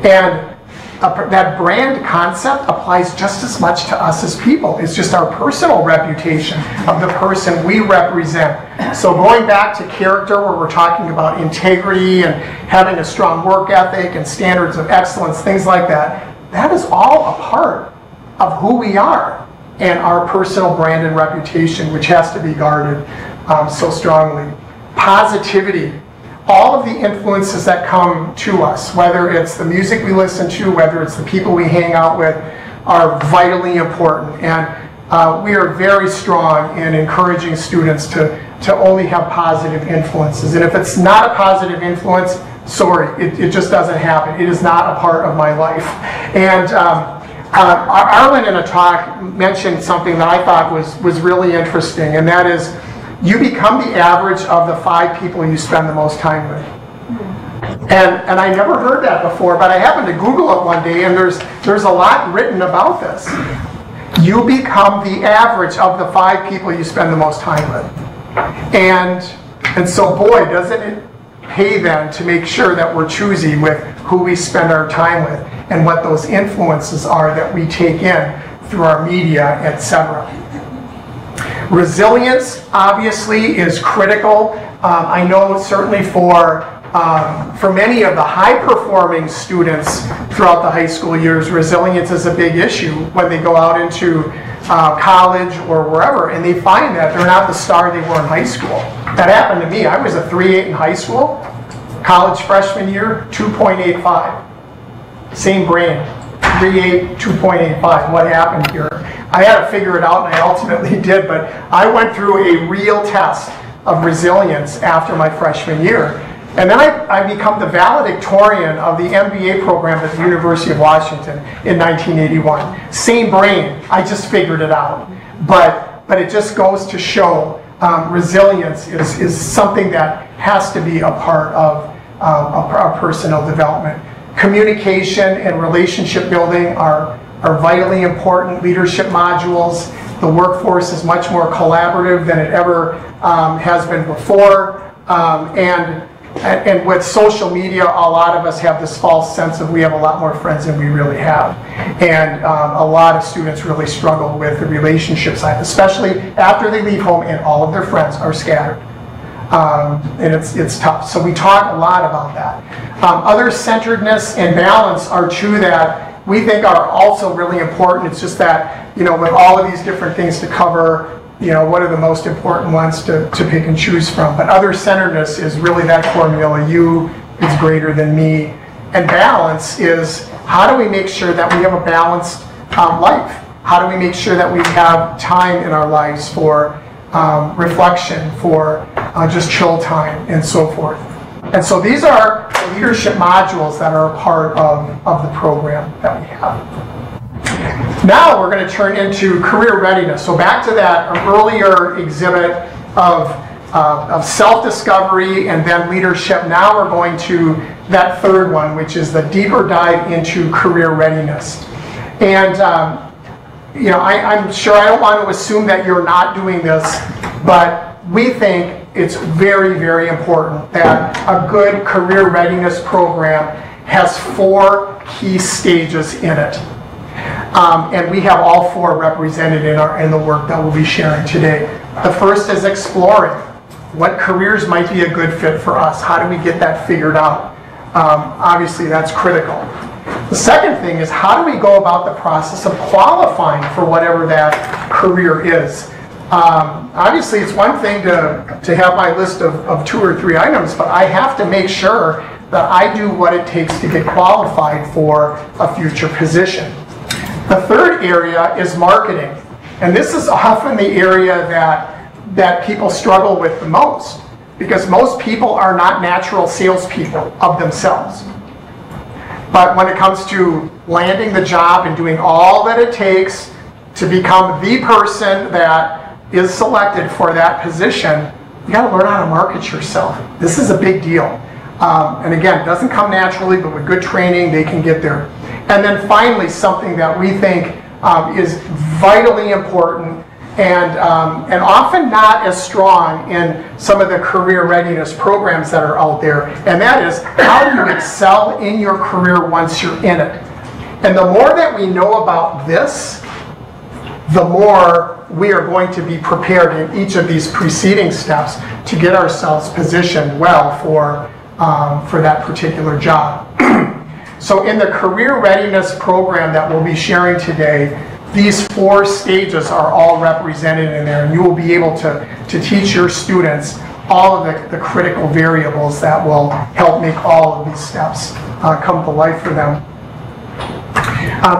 [SPEAKER 3] And that brand concept applies just as much to us as people. It's just our personal reputation of the person we represent. So going back to character, where we're talking about integrity and having a strong work ethic and standards of excellence, things like that, that is all a part of who we are and our personal brand and reputation, which has to be guarded so strongly. Positivity. All of the influences that come to us, whether it's the music we listen to, whether it's the people we hang out with, are vitally important. And we are very strong in encouraging students to only have positive influences. And if it's not a positive influence, Sorry, it just doesn't happen. It is not a part of my life. And Arlen in a talk mentioned something that I thought was really interesting, and that is you become the average of the 5 people you spend the most time with. And I never heard that before, but I happened to Google it one day, and there's a lot written about this. You become the average of the 5 people you spend the most time with. And so, boy, doesn't it pay then to make sure that we're choosy with who we spend our time with and what those influences are that we take in through our media, etc. Resilience, obviously, is critical. I know certainly for many of the high-performing students throughout the high school years, resilience is a big issue when they go out into college or wherever, and they find that they're not the star they were in high school. That happened to me. I was a 3.8 in high school. College freshman year, 2.85. Same brain, 3.8, 2.85. What happened here? I had to figure it out, and I ultimately did, but I went through a real test of resilience after my freshman year. And then I become the valedictorian of the MBA program at the University of Washington in 1981. Same brain, I just figured it out. But it just goes to show resilience is something that has to be a part of our personal development. Communication and relationship building are vitally important leadership modules. The workforce is much more collaborative than it ever has been before. And with social media, a lot of us have this false sense of we have a lot more friends than we really have. And a lot of students really struggle with the relationship side, especially after they leave home and all of their friends are scattered. And it's tough. So we talk a lot about that. Other-centeredness and balance are two that we think are also really important. It's just that, with all of these different things to cover, what are the most important ones to pick and choose from. But other-centeredness is really that formula. You is greater than me. And balance is how do we make sure that we have a balanced life? How do we make sure that we have time in our lives for reflection, for just chill time, and so forth. And so these are the leadership modules that are a part of the program that we have. Now we're going to turn into career readiness. So back to that earlier exhibit of self-discovery and then leadership. Now we're going to that third one, which is the deeper dive into career readiness. And I'm sure I don't want to assume that you're not doing this, but we think it's very, very important that a good career readiness program has 4 key stages in it. And we have all 4 represented in the work that we'll be sharing today. The first is exploring. What careers might be a good fit for us? How do we get that figured out? Obviously, that's critical. The second thing is how do we go about the process of qualifying for whatever that career is? Obviously, it's one thing to have my list of 2 or 3 items, but I have to make sure that I do what it takes to get qualified for a future position. The third area is marketing. And this is often the area that people struggle with the most, because most people are not natural salespeople of themselves. But when it comes to landing the job and doing all that it takes to become the person that is selected for that position, you got to learn how to market yourself. This is a big deal. And again, it doesn't come naturally, but with good training, they can get there. And then finally, something that we think is vitally important and often not as strong in some of the career readiness programs that are out there, and that is how do you excel in your career once you're in it. And the more that we know about this, the more we are going to be prepared in each of these preceding steps to get ourselves positioned well for that particular job. So in the career readiness program that we'll be sharing today, these 4 stages are all represented in there, and you will be able to teach your students all of the critical variables that will help make all of these steps come to life for them.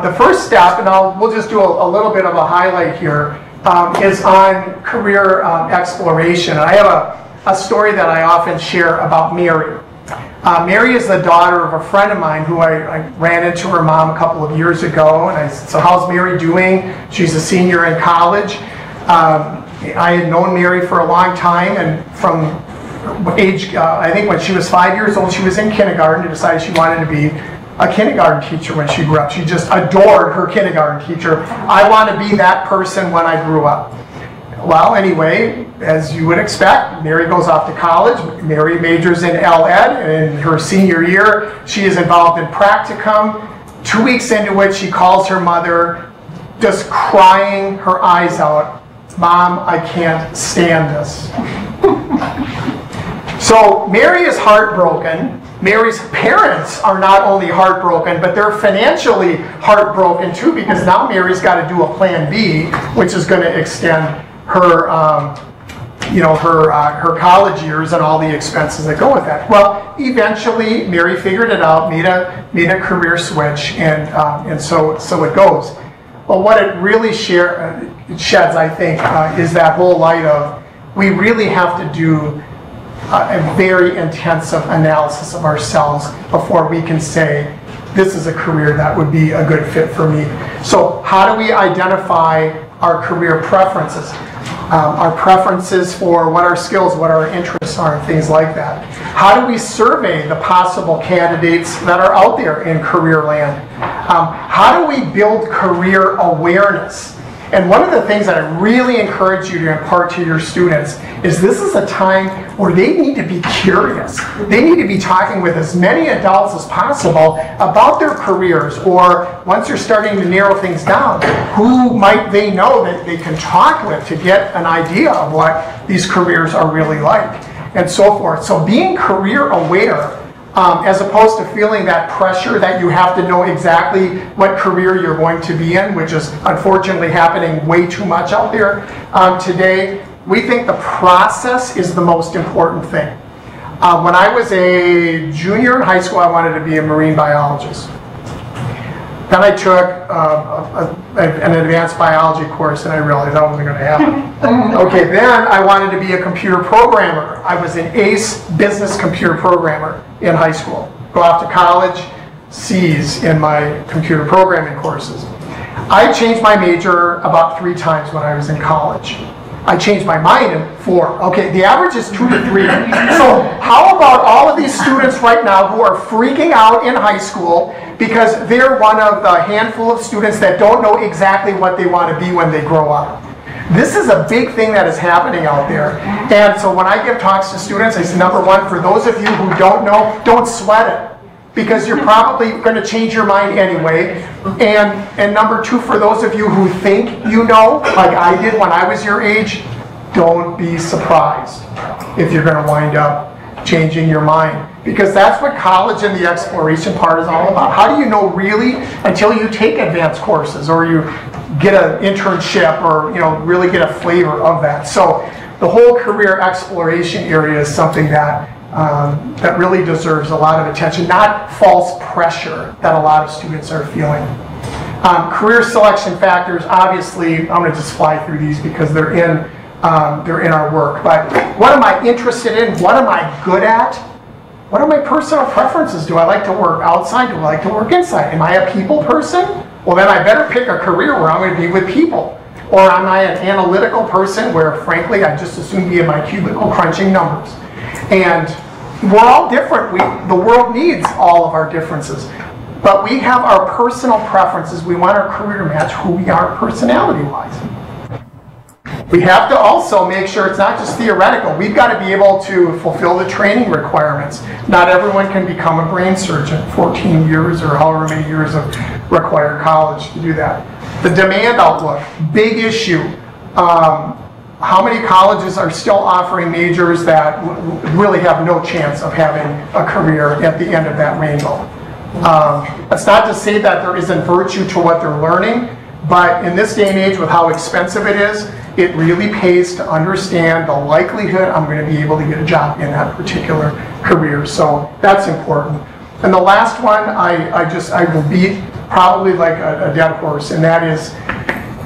[SPEAKER 3] The first step, and we'll just do a little bit of a highlight here, is on career exploration. And I have a story that I often share about Mary. Mary is the daughter of a friend of mine who I ran into her mom a couple of years ago, and I said, so how's Mary doing? She's a senior in college. I had known Mary for a long time, and from age, I think when she was 5 years old, she was in kindergarten and decided she wanted to be a kindergarten teacher when she grew up. She just adored her kindergarten teacher. I want to be that person when I grew up. Well, anyway, as you would expect, Mary goes off to college. Mary majors in L.Ed. In her senior year, she is involved in practicum. 2 weeks into it, she calls her mother, just crying her eyes out. Mom, I can't stand this. So Mary is heartbroken. Mary's parents are not only heartbroken, but they're financially heartbroken too, because now Mary's got to do a plan B, which is going to extend her, her college years and all the expenses that go with that. Well, eventually Mary figured it out, made a career switch, and so it goes. Well, what it really sheds, I think, is that whole light of we really have to do a very intensive analysis of ourselves before we can say this is a career that would be a good fit for me. So how do we identify our career preferences? Our preferences for what our skills, what our interests are, and things like that. How do we survey the possible candidates that are out there in career land? How do we build career awareness? And one of the things that I really encourage you to impart to your students is this is a time where they need to be curious. They need to be talking with as many adults as possible about their careers, or once you're starting to narrow things down, who might they know that they can talk with to get an idea of what these careers are really like, and so forth. So being career aware, as opposed to feeling that pressure that you have to know exactly what career you're going to be in, which is unfortunately happening way too much out there today. We think the process is the most important thing. When I was a junior in high school, I wanted to be a marine biologist. Then I took an advanced biology course, and I realized that wasn't going to happen. Okay, then I wanted to be a computer programmer. I was an ace business computer programmer in high school. Go off to college, C's in my computer programming courses. I changed my major about 3 times when I was in college. I changed my mind in 4. Okay, the average is 2 to 3. So how about all of these students right now who are freaking out in high school because they're one of the handful of students that don't know exactly what they want to be when they grow up? This is a big thing that is happening out there. And so when I give talks to students, I say, number one, for those of you who don't know, don't sweat it, because you're probably going to change your mind anyway. And number two, for those of you who think you know, like I did when I was your age, don't be surprised if you're going to wind up changing your mind. Because that's what college and the exploration part is all about. How do you know really until you take advanced courses or you get an internship or really get a flavor of that? So the whole career exploration area is something that that really deserves a lot of attention, not false pressure that a lot of students are feeling. Career selection factors, obviously, I'm going to just fly through these because they're in our work. But what am I interested in? What am I good at? What are my personal preferences? Do I like to work outside? Do I like to work inside? Am I a people person? Well, then I better pick a career where I'm going to be with people. Or am I an analytical person where, frankly, I just as soon be in my cubicle crunching numbers? And we're all different. The world needs all of our differences. But we have our personal preferences. We want our career to match who we are personality-wise. We have to also make sure it's not just theoretical. We've got to be able to fulfill the training requirements. Not everyone can become a brain surgeon, 14 years or however many years of required college to do that. The demand outlook, big issue. How many colleges are still offering majors that really have no chance of having a career at the end of that rainbow? That's not to say that there isn't virtue to what they're learning, but in this day and age with how expensive it is, it really pays to understand the likelihood I'm going to be able to get a job in that particular career. So that's important. And the last one, I will beat probably like a dead horse, and that is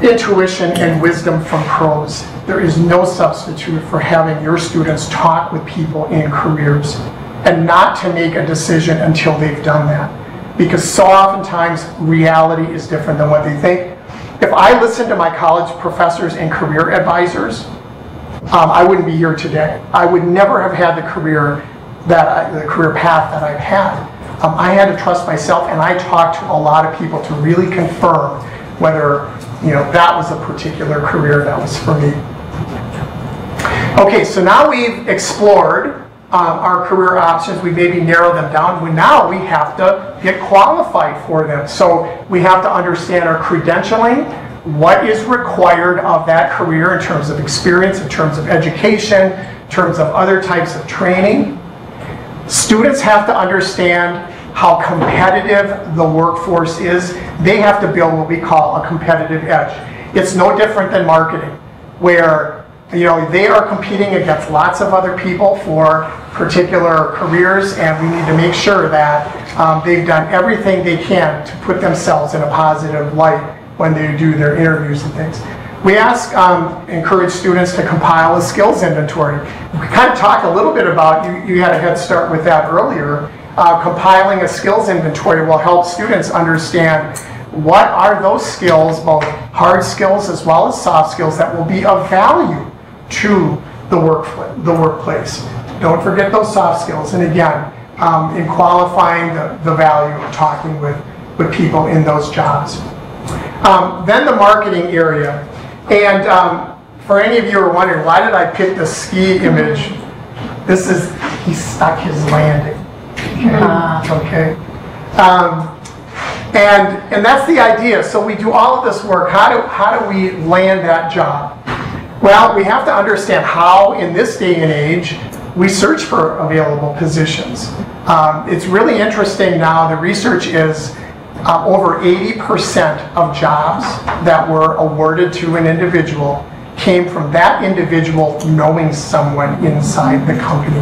[SPEAKER 3] intuition and wisdom from pros. There is no substitute for having your students talk with people in careers and not to make a decision until they've done that. Because so oftentimes reality is different than what they think. If I listened to my college professors and career advisors, I wouldn't be here today. I would never have had the career path that I've had. I had to trust myself, and I talked to a lot of people to really confirm whether that was a particular career that was for me. Okay, so now we've explored our career options. We maybe narrowed them down. Now we have to get qualified for them. So we have to understand our credentialing, what is required of that career in terms of experience, in terms of education, in terms of other types of training. Students have to understand how competitive the workforce is. They have to build what we call a competitive edge. It's no different than marketing, where they are competing against lots of other people for particular careers, and we need to make sure that they've done everything they can to put themselves in a positive light when they do their interviews and things. We encourage students to compile a skills inventory. We kind of talked a little bit about, you had a head start with that earlier. Compiling a skills inventory will help students understand what are those skills, both hard skills as well as soft skills, that will be of value to the workplace. Don't forget those soft skills. And again, in qualifying the value of talking with people in those jobs. Then the marketing area. And for any of you who are wondering, why did I pick the ski image? He stuck his landing. Okay. And that's the idea. So we do all of this work. How do we land that job? Well, we have to understand how, in this day and age, we search for available positions. It's really interesting now. The research is over 80% of jobs that were awarded to an individual came from that individual knowing someone inside the company.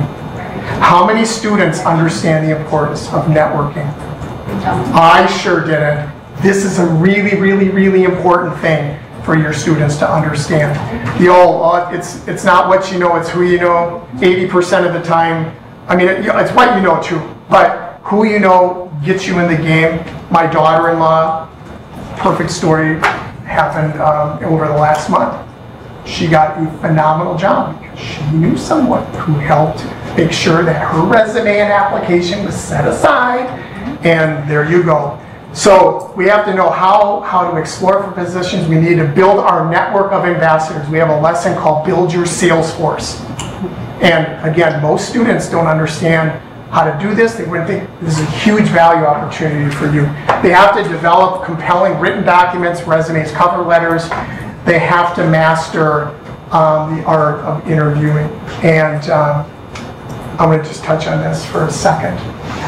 [SPEAKER 3] How many students understand the importance of networking? I sure didn't. This is a really, really, really important thing for your students to understand. The old, it's not what you know, it's who you know. 80% of the time, I mean, it's what you know too, but who you know gets you in the game. My daughter-in-law, perfect story, happened over the last month. She got a phenomenal job because she knew someone who helped make sure that her resume and application was set aside, and there you go. So we have to know how to explore for positions. We need to build our network of ambassadors. We have a lesson called Build Your Sales Force. And again, most students don't understand how to do this. They wouldn't think this is a huge value opportunity for you. They have to develop compelling written documents, resumes, cover letters. They have to master the art of interviewing. And I'm going to just touch on this for a second.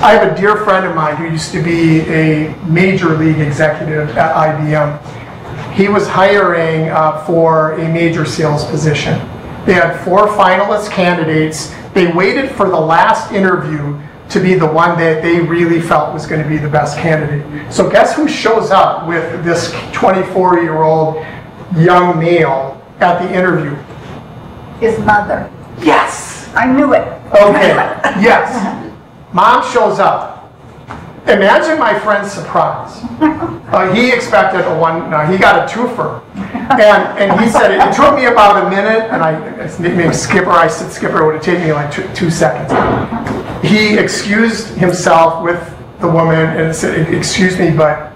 [SPEAKER 3] I have a dear friend of mine who used to be a major league executive at IBM. He was hiring for a major sales position. They had 4 finalist candidates. They waited for the last interview to be the one that they really felt was going to be the best candidate. So guess who shows up with this 24-year-old young male at the interview?
[SPEAKER 5] His mother.
[SPEAKER 3] Yes!
[SPEAKER 5] I knew it.
[SPEAKER 3] Okay, yes. Mom shows up. Imagine my friend's surprise. He expected he got a twofer. And he said, it took me about a minute, and his nickname Skipper. I said, Skipper, it would have taken me like 2 seconds. He excused himself with the woman and said, excuse me, but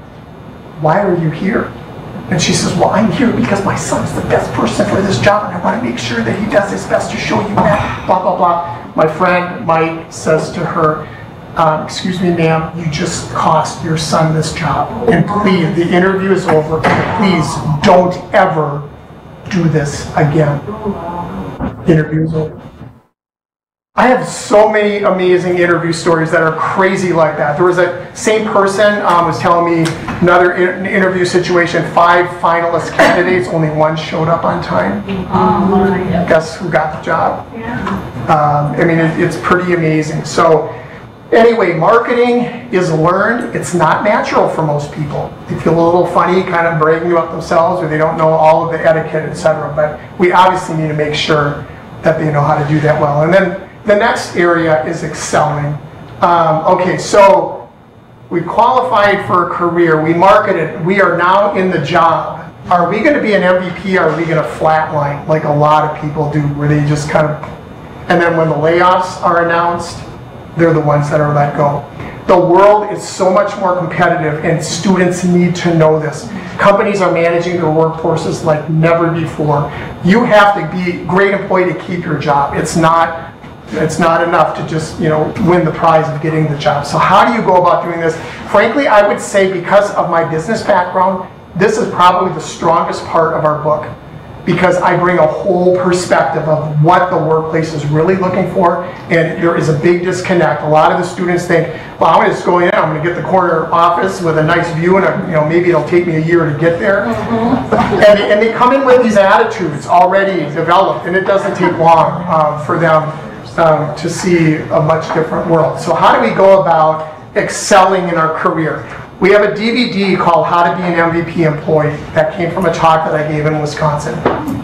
[SPEAKER 3] why are you here? And she says, well, I'm here because my son's the best person for this job, and I want to make sure that he does his best to show you that, blah, blah, blah. My friend Mike says to her, excuse me, ma'am, you just cost your son this job. And please, the interview is over. Please don't ever do this again. Interview is over. I have so many amazing interview stories that are crazy like that. There was a same person was telling me another interview situation, 5 finalist candidates, only 1 showed up on time. Guess who got the job? I mean, it's pretty amazing. So anyway, marketing is learned. It's not natural for most people. They feel a little funny kind of bragging about themselves, or they don't know all of the etiquette, etc. But we obviously need to make sure that they know how to do that well. And then The next area is excelling. Okay, so we qualified for a career, we marketed, we are now in the job. Are we going to be an MVP, or are we going to flatline like a lot of people do, where they just kind of, and then when the layoffs are announced, they're the ones that are let go. The world is so much more competitive, and students need to know this. Companies are managing their workforces like never before. You have to be a great employee to keep your job. It's not enough to just, win the prize of getting the job. So how do you go about doing this? Frankly, I would say, because of my business background, this is probably the strongest part of our book, because I bring a whole perspective of what the workplace is really looking for, and there is a big disconnect. A lot of the students think, well, I'm just going in, I'm going to get the corner office with a nice view, and maybe it'll take me a year to get there. And they come in with these attitudes already developed, and it doesn't take long for them to see a much different world. So how do we go about excelling in our career? We have a DVD called How to Be an MVP Employee that came from a talk that I gave in Wisconsin.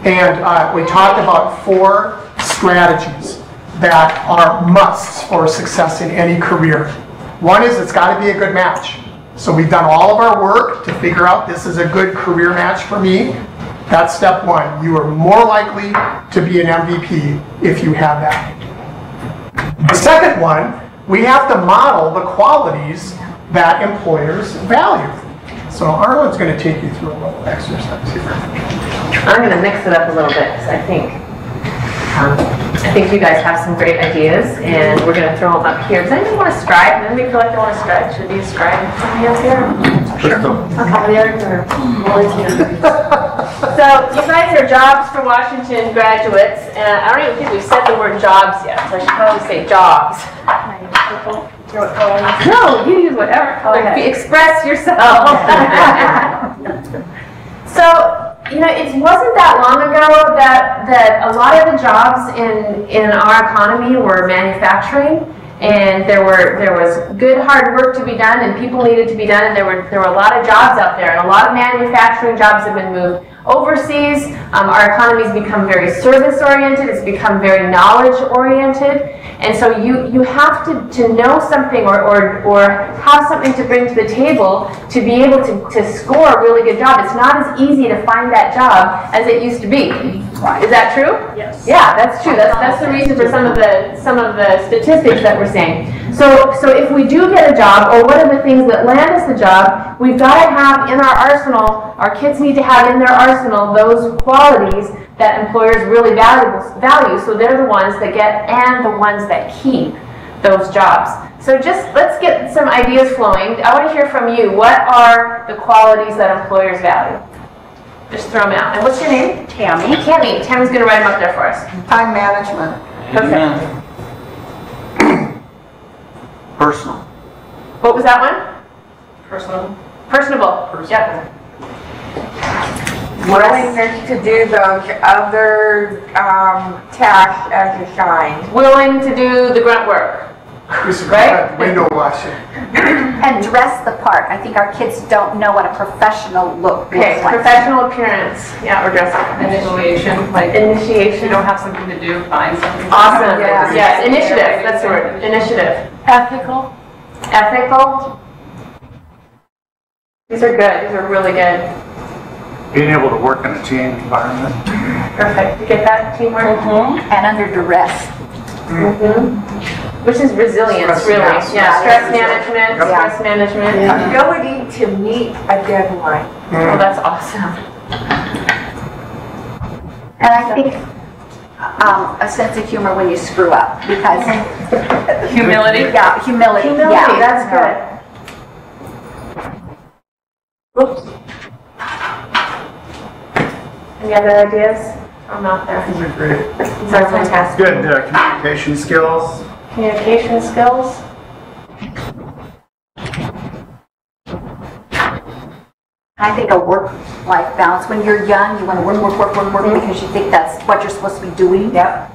[SPEAKER 3] And we talked about 4 strategies that are musts for success in any career. One is, it's got to be a good match. So we've done all of our work to figure out, this is a good career match for me. That's step 1. You are more likely to be an MVP if you have that. The second one, we have to model the qualities that employers value. So Arlen's going to take you through a little exercise here.
[SPEAKER 2] I'm going to mix it up a little bit, because I think you guys have some great ideas, and we're going to throw them up here. Does anybody want to scribe? Does anybody feel like they want to scribe? Should be a scribe? Somebody else here? Sure. I'll call the other. So you guys are Jobs for Washington graduates, and I don't even think we've said the word jobs yet, so I should probably say jobs. No, you use whatever color. Okay. Express yourself. So, it wasn't that long ago that a lot of the jobs in our economy were manufacturing, and there was good hard work to be done, and people needed to be done, and there were a lot of jobs out there, and a lot of manufacturing jobs have been moved overseas. Our economy's become very service-oriented, it's become very knowledge-oriented, and so you have to know something or have something to bring to the table to be able to score a really good job. It's not as easy to find that job as it used to be. Is that true?
[SPEAKER 1] Yes.
[SPEAKER 2] Yeah, that's true. That's the reason for some of the statistics that we're saying. So if we do get a job, or one of the things that land us the job, we've got to have in our arsenal, our kids need to have in their arsenal those qualities that employers really value. So they're the ones that get and the ones that keep those jobs. So let's get some ideas flowing. I want to hear from you. What are the qualities that employers value? Just throw them out. And what's your name?
[SPEAKER 5] Tammy.
[SPEAKER 2] Tammy's going to write them up there for us.
[SPEAKER 4] Time management.
[SPEAKER 2] Perfect.
[SPEAKER 8] Personal.
[SPEAKER 2] What was that one?
[SPEAKER 7] Personal.
[SPEAKER 2] Personable. Yep.
[SPEAKER 4] Willingness to do those other tasks as assigned.
[SPEAKER 2] Willing to do the grunt work.
[SPEAKER 3] Right? Window washing.
[SPEAKER 5] And dress the part. I think our kids don't know what a professional look looks
[SPEAKER 2] Okay,
[SPEAKER 5] like.
[SPEAKER 2] professional appearance. Yeah, or dressing.
[SPEAKER 7] Initiation, like
[SPEAKER 2] Initiation.
[SPEAKER 7] you don't have something to do, find something.
[SPEAKER 2] Awesome.
[SPEAKER 4] Yeah.
[SPEAKER 2] Yes, initiative. That's the word. Initiative.
[SPEAKER 5] Ethical.
[SPEAKER 2] Ethical. These are good. These are really good.
[SPEAKER 8] Being able to work in a team environment.
[SPEAKER 2] Perfect. You get that? Teamwork?
[SPEAKER 5] And under duress.
[SPEAKER 2] Which is resilience,
[SPEAKER 3] Stress
[SPEAKER 2] really.
[SPEAKER 3] management.
[SPEAKER 2] Yeah, stress management.
[SPEAKER 5] Yeah.
[SPEAKER 2] Stress management.
[SPEAKER 4] Ability to meet a deadline.
[SPEAKER 2] Oh, that's awesome.
[SPEAKER 5] And I think a sense of humor when you screw up, because
[SPEAKER 7] Humility.
[SPEAKER 5] yeah, humility.
[SPEAKER 2] Humility,
[SPEAKER 5] Yeah.
[SPEAKER 2] that's good. Oops. Any other ideas? I'm out there.
[SPEAKER 3] These are great.
[SPEAKER 2] These are fantastic.
[SPEAKER 8] Good communication skills.
[SPEAKER 2] Communication skills.
[SPEAKER 5] I think a work-life balance. When you're young, you want to work because you think that's what you're supposed to be doing.
[SPEAKER 2] Yep.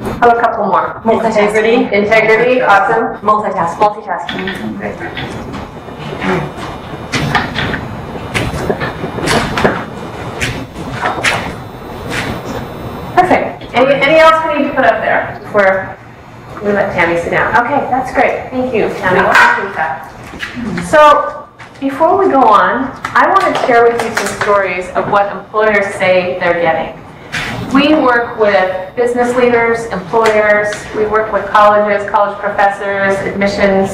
[SPEAKER 2] How about a couple more?
[SPEAKER 1] Integrity.
[SPEAKER 2] Integrity, awesome.
[SPEAKER 5] Multitasking.
[SPEAKER 2] Perfect. Any else we need to put up there before we let Tammy sit down? Okay, that's great. Thank you, Tammy. Appreciate that. So before we go on, I want to share with you some stories of what employers say they're getting. We work with business leaders, employers, we work with colleges, college professors, admissions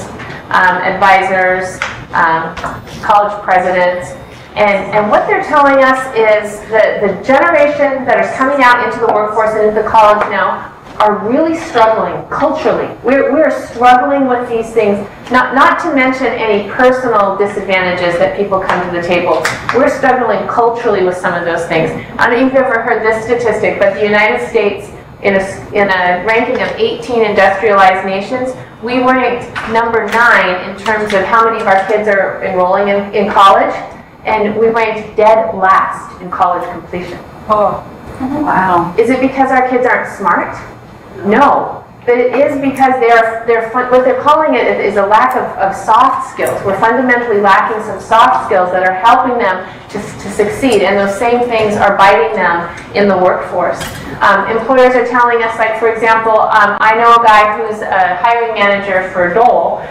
[SPEAKER 2] advisors, college presidents, and what they're telling us is that the generation that is coming out into the workforce and into college now are really struggling culturally. We're struggling with these things, not to mention any personal disadvantages that people come to the table. We're struggling culturally with some of those things. I don't know if you've ever heard this statistic, but the United States, in a ranking of 18 industrialized nations, we ranked number 9 in terms of how many of our kids are enrolling in college, and we ranked dead last in college completion.
[SPEAKER 5] Oh, wow.
[SPEAKER 2] Is it because our kids aren't smart? No, but it is because what they're calling it is a lack of soft skills. We're fundamentally lacking some soft skills that are helping them to succeed, and those same things are biting them in the workforce. Employers are telling us, like for example, I know a guy who's a hiring manager for Dole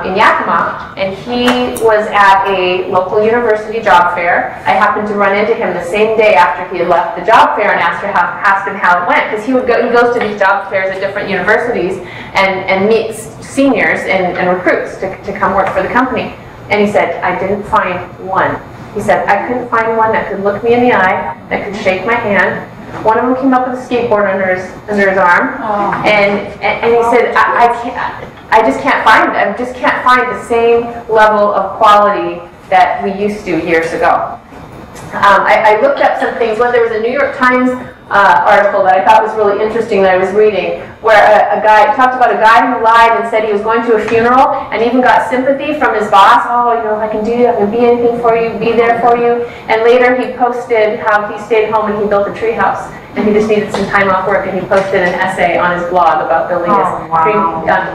[SPEAKER 2] in Yakima, and he was at a local university job fair. I happened to run into him the same day after he had left the job fair and asked him how it went, because he goes to these job fairs at different universities and meets seniors and recruits to come work for the company. And he said, I didn't find one. He said, I couldn't find one that could look me in the eye, that could shake my hand. One of them came up with a skateboard under his arm, and he said, I just can't find it. I just can't find the same level of quality that we used to years ago. I looked up some things. Well, there was a New York Times article that I thought was really interesting that I was reading, where a guy talked about a guy who lied and said he was going to a funeral and even got sympathy from his boss. Oh, you know, if I can be anything for you, be there for you. And later he posted how he stayed home and he built a tree house. And he just needed some time off work, and he posted an essay on his blog about building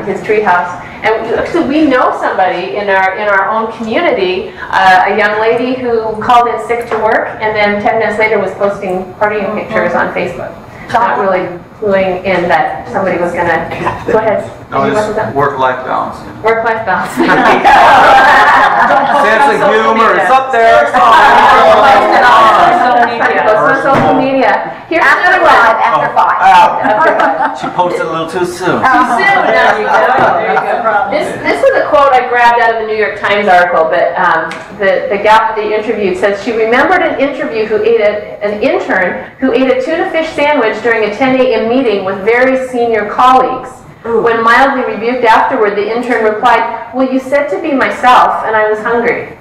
[SPEAKER 2] his tree house. And actually, we know somebody in our own community, a young lady who called in sick to work, and then 10 minutes later was posting partying pictures on Facebook. Not really cluing in that somebody was going to... Go ahead.
[SPEAKER 9] No, it's work-life balance.
[SPEAKER 2] Work-life balance.
[SPEAKER 9] Sense of humor, it's up there.
[SPEAKER 2] On social media. Here's another one.
[SPEAKER 5] After 5.
[SPEAKER 9] She posted a little too soon.
[SPEAKER 2] Too soon. This is a quote I grabbed out of the New York Times article, but the gal they interviewed says she remembered an intern who ate a tuna fish sandwich during a 10 a.m. meeting with very senior colleagues. When mildly rebuked afterward, the intern replied, "Well, you said to be myself, and I was hungry."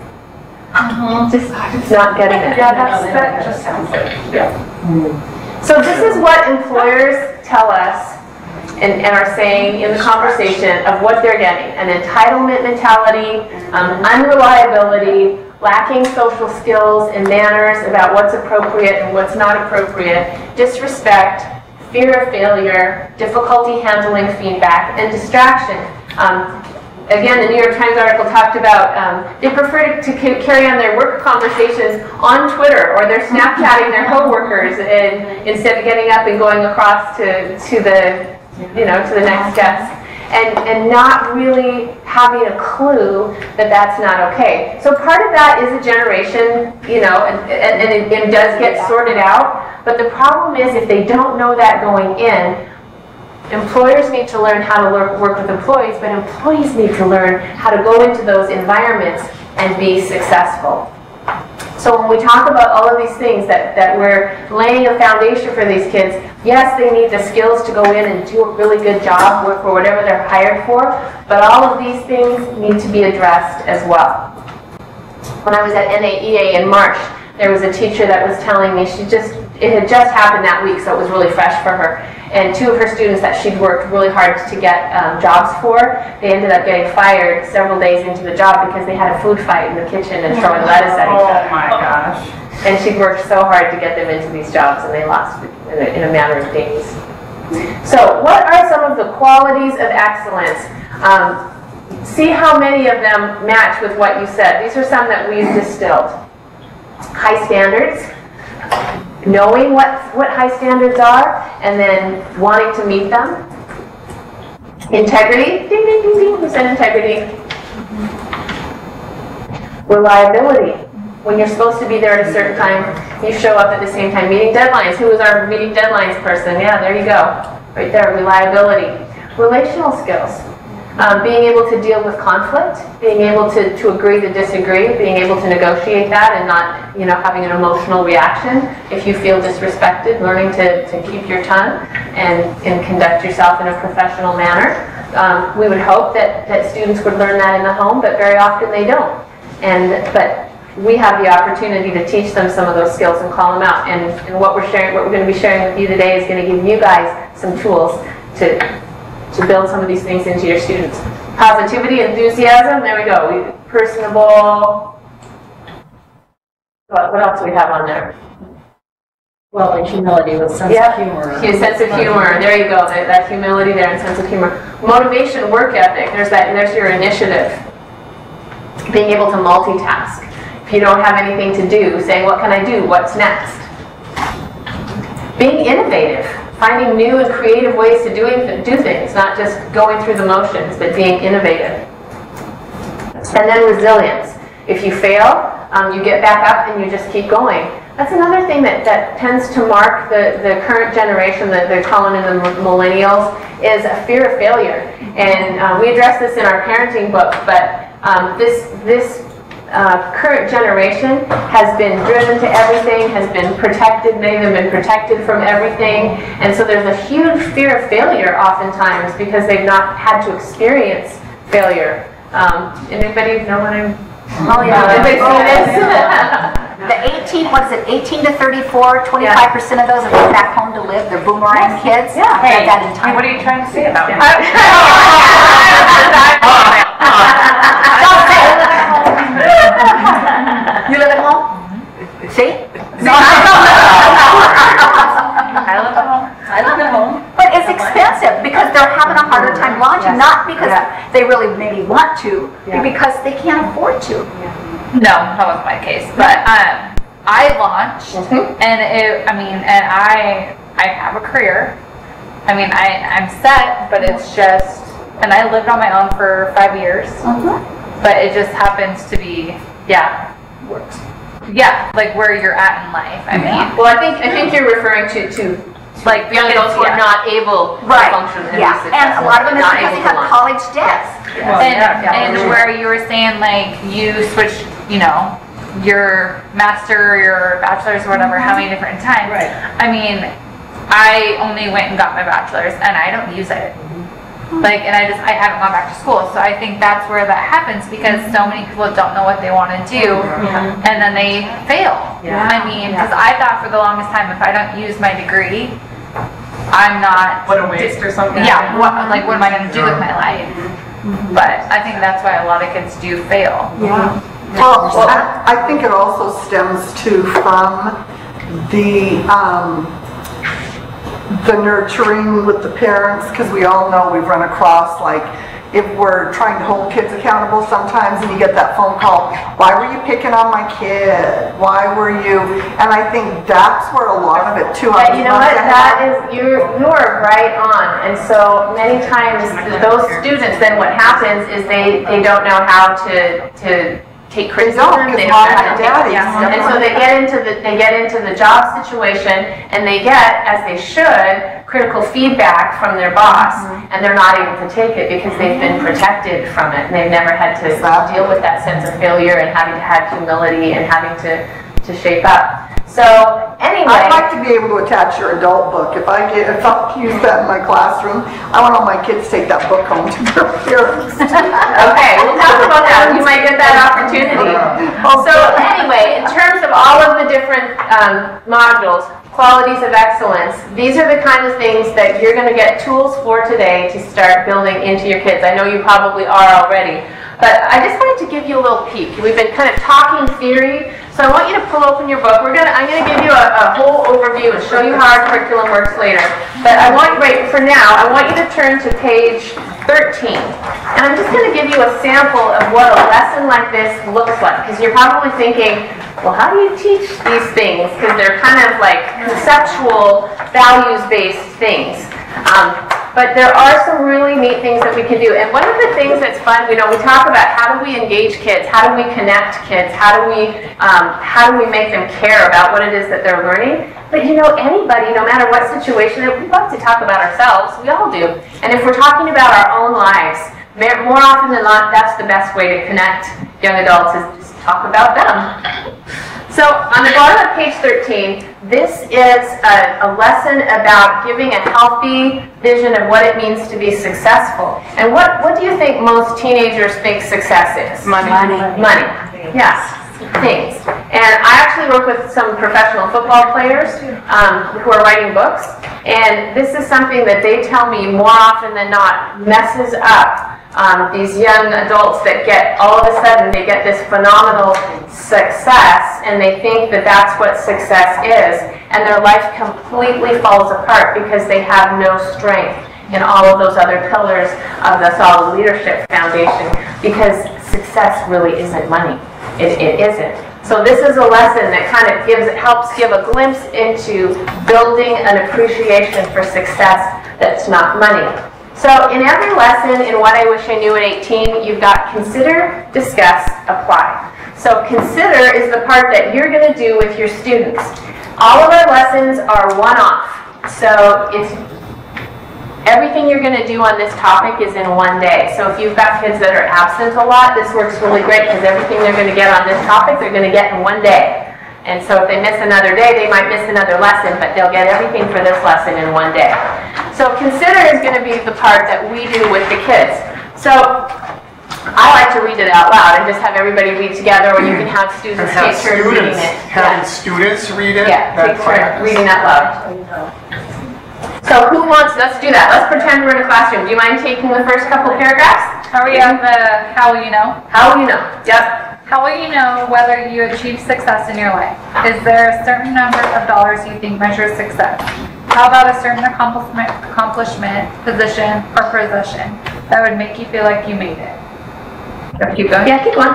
[SPEAKER 2] Just not getting it.
[SPEAKER 6] Yeah, that just sounds good.
[SPEAKER 2] Yeah. So this is what employers tell us and are saying in the conversation of what they're getting: an entitlement mentality, unreliability, lacking social skills and manners about what's appropriate and what's not appropriate, disrespect, fear of failure, difficulty handling feedback, and distraction. Again, the New York Times article talked about they prefer to carry on their work conversations on Twitter, or they're Snapchatting their coworkers instead of getting up and going across to the next desk, and not really having a clue that that's not okay. So part of that is a generation, and it does get sorted out. But the problem is, if they don't know that going in, employers need to learn how to work with employees, but employees need to learn how to go into those environments and be successful. So when we talk about all of these things that we're laying a foundation for these kids, yes, they need the skills to go in and do a really good job, work for whatever they're hired for, but all of these things need to be addressed as well. When I was at NAEA in March, there was a teacher that was telling me it had just happened that week, so it was really fresh for her. And 2 of her students that she'd worked really hard to get jobs for, they ended up getting fired several days into the job because they had a food fight in the kitchen and throwing lettuce at each other.
[SPEAKER 6] Oh my gosh.
[SPEAKER 2] And she'd worked so hard to get them into these jobs, and they lost in a matter of days. So what are some of the qualities of excellence? See how many of them match with what you said. These are some that we've distilled. High standards, knowing what high standards are, and then wanting to meet them. Integrity, ding, ding, ding, ding, who said integrity? Reliability. When you're supposed to be there at a certain time, you show up at the same time. Meeting deadlines. Who was our meeting deadlines person? Yeah, there you go. Right there, reliability. Relational skills. Being able to deal with conflict, being able to agree to disagree, being able to negotiate that and not, having an emotional reaction if you feel disrespected, learning to keep your tongue and conduct yourself in a professional manner. We would hope that students would learn that in the home, but very often they don't. But we have the opportunity to teach them some of those skills and call them out. And what we're going to be sharing with you today is going to give you guys some tools to build some of these things into your students. Positivity, enthusiasm, there we go. Personable. What else do we have on there?
[SPEAKER 6] Well, like humility with sense of humor.
[SPEAKER 2] Sense of humor. There you go. That humility there and sense of humor. Motivation, work ethic. There's your initiative. Being able to multitask. If you don't have anything to do, saying, what can I do? What's next? Being innovative. Finding new and creative ways to do things, not just going through the motions, but being innovative. And then resilience. If you fail, you get back up and you just keep going. That's another thing that tends to mark the current generation, that they're calling in the millennials, is a fear of failure. And we address this in our parenting book, but this current generation has been driven to everything, has been protected, many of them have been protected from everything, and so there's a huge fear of failure oftentimes because they've not had to experience failure. Anybody know what I'm...
[SPEAKER 5] Oh yeah.
[SPEAKER 2] Anybody see this?
[SPEAKER 5] The 18 to 34, 25% of those are going back home to live. They're boomerang kids.
[SPEAKER 7] Yeah.
[SPEAKER 5] Hey, that in time.
[SPEAKER 7] What are you trying to say about it?
[SPEAKER 5] You live at home? See?
[SPEAKER 7] I live at home.
[SPEAKER 6] I live at home.
[SPEAKER 5] But it's expensive because they're having a harder time launching, not because they really maybe want to, but because they can't afford to.
[SPEAKER 10] No, that wasn't my case. But I launched, and I have a career. I mean, I'm set, but it's just, and I lived on my own for 5 years. But it just happens to be, like where you're at in life. I mean,
[SPEAKER 2] well, I think you're referring to like young adults who are not able to function and be successful.
[SPEAKER 5] And a lot of them is because they have college debts.
[SPEAKER 10] And where you were saying like you switched, your master, your bachelor's or whatever, how many different times?
[SPEAKER 6] Right.
[SPEAKER 10] I mean, I only went and got my bachelor's and I don't use it. Like, and I haven't gone back to school. So I think that's where that happens because so many people don't know what they want to do and then they fail. I mean, because I thought for the longest time, if I don't use my degree, I'm not...
[SPEAKER 7] What a waste or something.
[SPEAKER 10] Yeah, what am I going to do with my life? But I think that's why a lot of kids do fail.
[SPEAKER 11] Well, I think it also stems from the nurturing with the parents, because we all know we've run across, like, if we're trying to hold kids accountable sometimes and you get that phone call, why were you picking on my kid? Why were you? And I think that's where a lot of it too.
[SPEAKER 2] But you know what, you are right on. And so many times those students, then what happens is they don't know how to take criticism. They don't know how to take and so they get into the job situation and they get, as they should, critical feedback from their boss, and they're not able to take it because they've been protected from it and they've never had to deal with that sense of failure and having to have humility and having to shape up. So anyway,
[SPEAKER 11] I'd like to be able to attach your adult book. If I'll use that in my classroom, I want all my kids to take that book home to their parents.
[SPEAKER 2] Okay, we'll talk about that. You might get that opportunity. So anyway, in terms of all of the different modules, qualities of excellence, these are the kind of things that you're going to get tools for today to start building into your kids. I know you probably are already, but I just wanted to give you a little peek. We've been kind of talking theory, so I want you to pull open your book. I'm going to give you a whole overview and show you how our curriculum works later. But for now, I want you to turn to page 13. And I'm just going to give you a sample of what a lesson like this looks like, because you're probably thinking, well, how do you teach these things? Because they're kind of like conceptual, values-based things. But there are some really neat things that we can do. And one of the things that's fun, we talk about how do we engage kids, how do we connect kids, how do we make them care about what it is that they're learning. But anybody, no matter what situation, we love to talk about ourselves. We all do. And if we're talking about our own lives, more often than not, that's the best way to connect young adults is just talk about them. So on the bottom of page 13, this is a lesson about giving a healthy vision of what it means to be successful. And what do you think most teenagers think success is?
[SPEAKER 6] Money.
[SPEAKER 2] Money. Yes. Things. And I actually work with some professional football players who are writing books. And this is something that they tell me more often than not messes up these young adults that all of a sudden, they get this phenomenal success and they think that that's what success is. And their life completely falls apart because they have no strength in all of those other pillars of the Solid Leadership Foundation, because success really isn't money. It isn't. So this is a lesson that kind of helps give a glimpse into building an appreciation for success that's not money. So in every lesson in What I Wish I Knew at 18, you've got consider, discuss, apply. So consider is the part that you're going to do with your students. All of our lessons are one-off. So everything you're going to do on this topic is in one day. So if you've got kids that are absent a lot, this works really great because everything they're going to get on this topic, they're going to get in one day. And so if they miss another day, they might miss another lesson, but they'll get everything for this lesson in one day. So consider is going to be the part that we do with the kids. So I like to read it out loud and just have everybody read together, or you can have students take turns reading it.
[SPEAKER 3] Having students read it?
[SPEAKER 2] Yeah, take turns reading out loud. So let's do that. Let's pretend we're in a classroom. Do you mind taking the first couple paragraphs?
[SPEAKER 10] Are we on the how will you know?
[SPEAKER 2] How will you know? Yep.
[SPEAKER 10] How will you know whether you achieve success in your life? Is there a certain number of dollars you think measures success? How about a certain accomplishment, position, or possession that would make you feel like you made it?
[SPEAKER 2] Keep going. Yeah, keep going.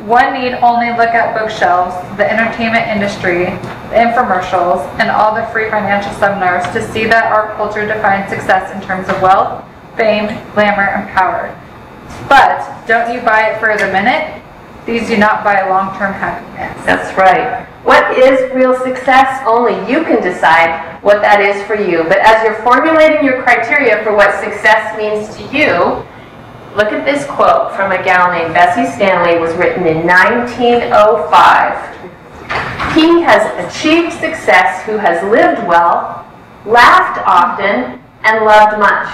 [SPEAKER 10] One need only look at bookshelves, the entertainment industry, the infomercials, and all the free financial seminars to see that our culture defines success in terms of wealth, fame, glamour, and power. But don't you buy it for the minute? These do not buy long-term happiness.
[SPEAKER 2] That's right. What is real success? Only you can decide what that is for you. But as you're formulating your criteria for what success means to you, look at this quote from a gal named Bessie Stanley. It was written in 1905. He has achieved success who has lived well, laughed often, and loved much,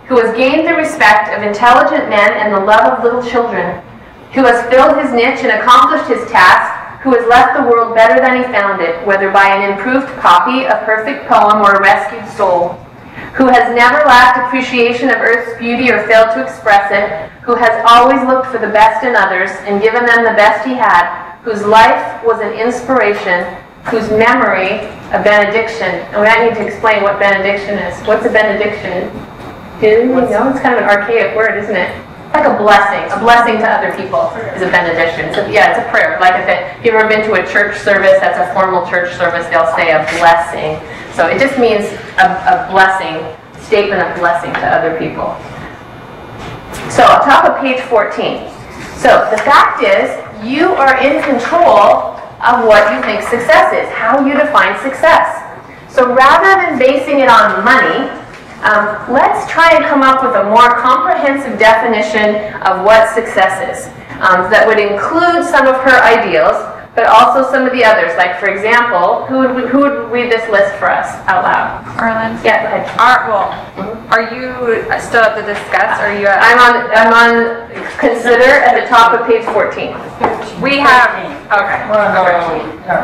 [SPEAKER 2] who has gained the respect of intelligent men and the love of little children, who has filled his niche and accomplished his task, who has left the world better than he found it, whether by an improved copy, a perfect poem, or a rescued soul, who has never lacked appreciation of earth's beauty or failed to express it, who has always looked for the best in others and given them the best he had, whose life was an inspiration, whose memory a benediction. And we might need to explain what benediction is. What's a benediction? Do you know? It's kind of an archaic word, isn't it? Like a blessing to other people is a benediction. So yeah, it's a prayer. Like I said, if you've ever been to a church service, that's a formal church service, they'll say a blessing. So it just means a blessing, statement of blessing to other people. So on top of page 14. So the fact is, you are in control of what you think success is, how you define success. So rather than basing it on money, let's try and come up with a more comprehensive definition of what success is that would include some of her ideals, but also some of the others. Like, for example, who would read this list for us out loud?
[SPEAKER 10] Arlen?
[SPEAKER 2] Yeah, go ahead.
[SPEAKER 10] Are you still at the discuss, or are you at...
[SPEAKER 2] I'm on consider at the top of page 14.
[SPEAKER 10] We have... Okay.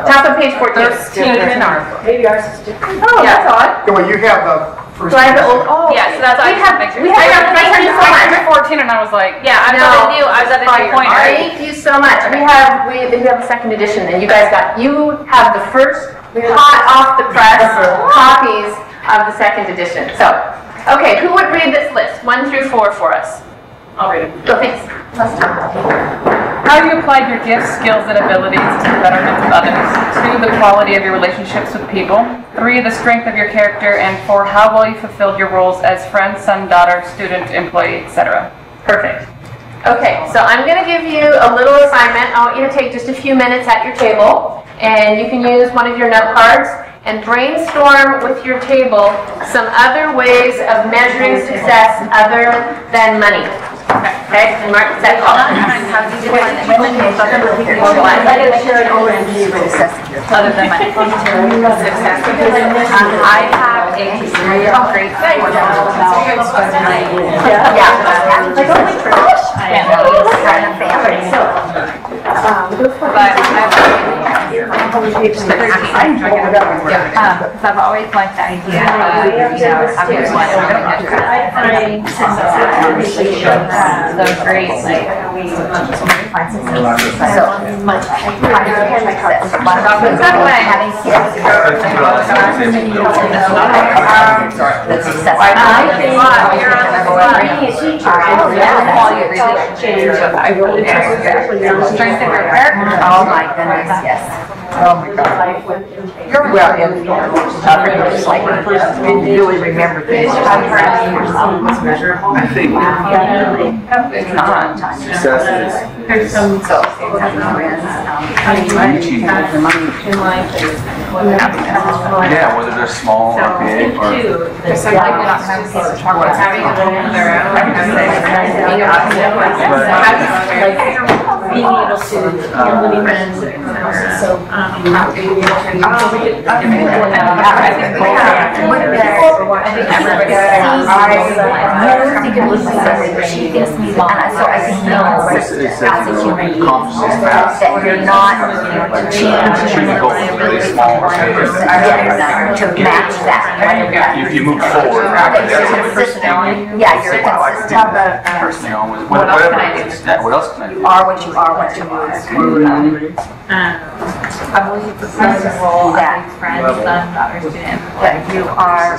[SPEAKER 2] Top of page 14.
[SPEAKER 10] There's two in our book.
[SPEAKER 1] Maybe ours is different.
[SPEAKER 2] Oh, that's odd.
[SPEAKER 3] Well, you have the first.
[SPEAKER 2] So I have the old... Oh,
[SPEAKER 10] yeah, so that's why I just make sure.
[SPEAKER 2] I got thank you so much.
[SPEAKER 10] 14 and I was like, yeah, I was at the new point.
[SPEAKER 2] Thank you so much. We have the second edition, and you guys you have the first hot off the press copies of the second edition. So, okay, who would read this list, 1 through 4 for us? I'll read it. Go, thanks. Let's talk.
[SPEAKER 11] How
[SPEAKER 7] you applied your gifts, skills, and abilities to the betterment of others? 2, the quality of your relationships with people. 3, the strength of your character. And 4, how well you fulfilled your roles as friend, son, daughter, student, employee, etc.
[SPEAKER 2] Perfect. Okay, so I'm going to give you a little assignment. I want you to take just a few minutes at your table, and you can use one of your note cards and brainstorm with your table some other ways of measuring success other than money. Okay, and mark that call.
[SPEAKER 5] Other than my success. I have a great I've always liked the idea of, having those great, strength of your character. Oh my goodness, yes. Oh my God. Well, it's like really remember things.
[SPEAKER 9] I think
[SPEAKER 5] It's not.
[SPEAKER 9] success is yeah, whether they're small or big or
[SPEAKER 1] being able to really friends and so
[SPEAKER 5] you're not changing
[SPEAKER 9] really small or
[SPEAKER 5] to match that.
[SPEAKER 9] if you move forward,
[SPEAKER 5] Yeah, you're consistent.
[SPEAKER 9] what else can I do? What else can I do?
[SPEAKER 5] Are what you are, what you are.
[SPEAKER 10] I believe the role of friend, son, daughter, student.
[SPEAKER 5] That you are.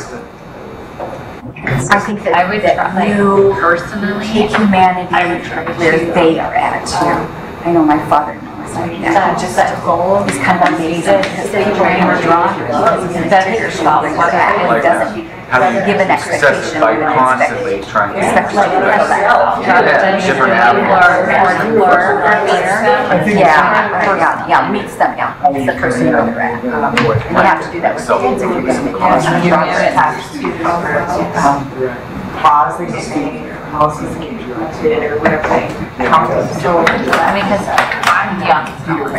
[SPEAKER 5] I think that,
[SPEAKER 10] I would
[SPEAKER 5] you
[SPEAKER 10] personally
[SPEAKER 5] take humanity where they are at. I know my father knows.
[SPEAKER 10] just that goal
[SPEAKER 5] It's kind of amazing because people are drawn to it. That your scholar work at it doesn't give an expectation
[SPEAKER 9] by
[SPEAKER 5] of an
[SPEAKER 9] constantly trying to
[SPEAKER 5] different
[SPEAKER 9] avenues.
[SPEAKER 5] Yeah, meets them, meets the person where they're at. And you have to do that with kids if you're going to make it. You have to pause the game, policies or whatever they count as.
[SPEAKER 10] I mean, because I'm young, so I'm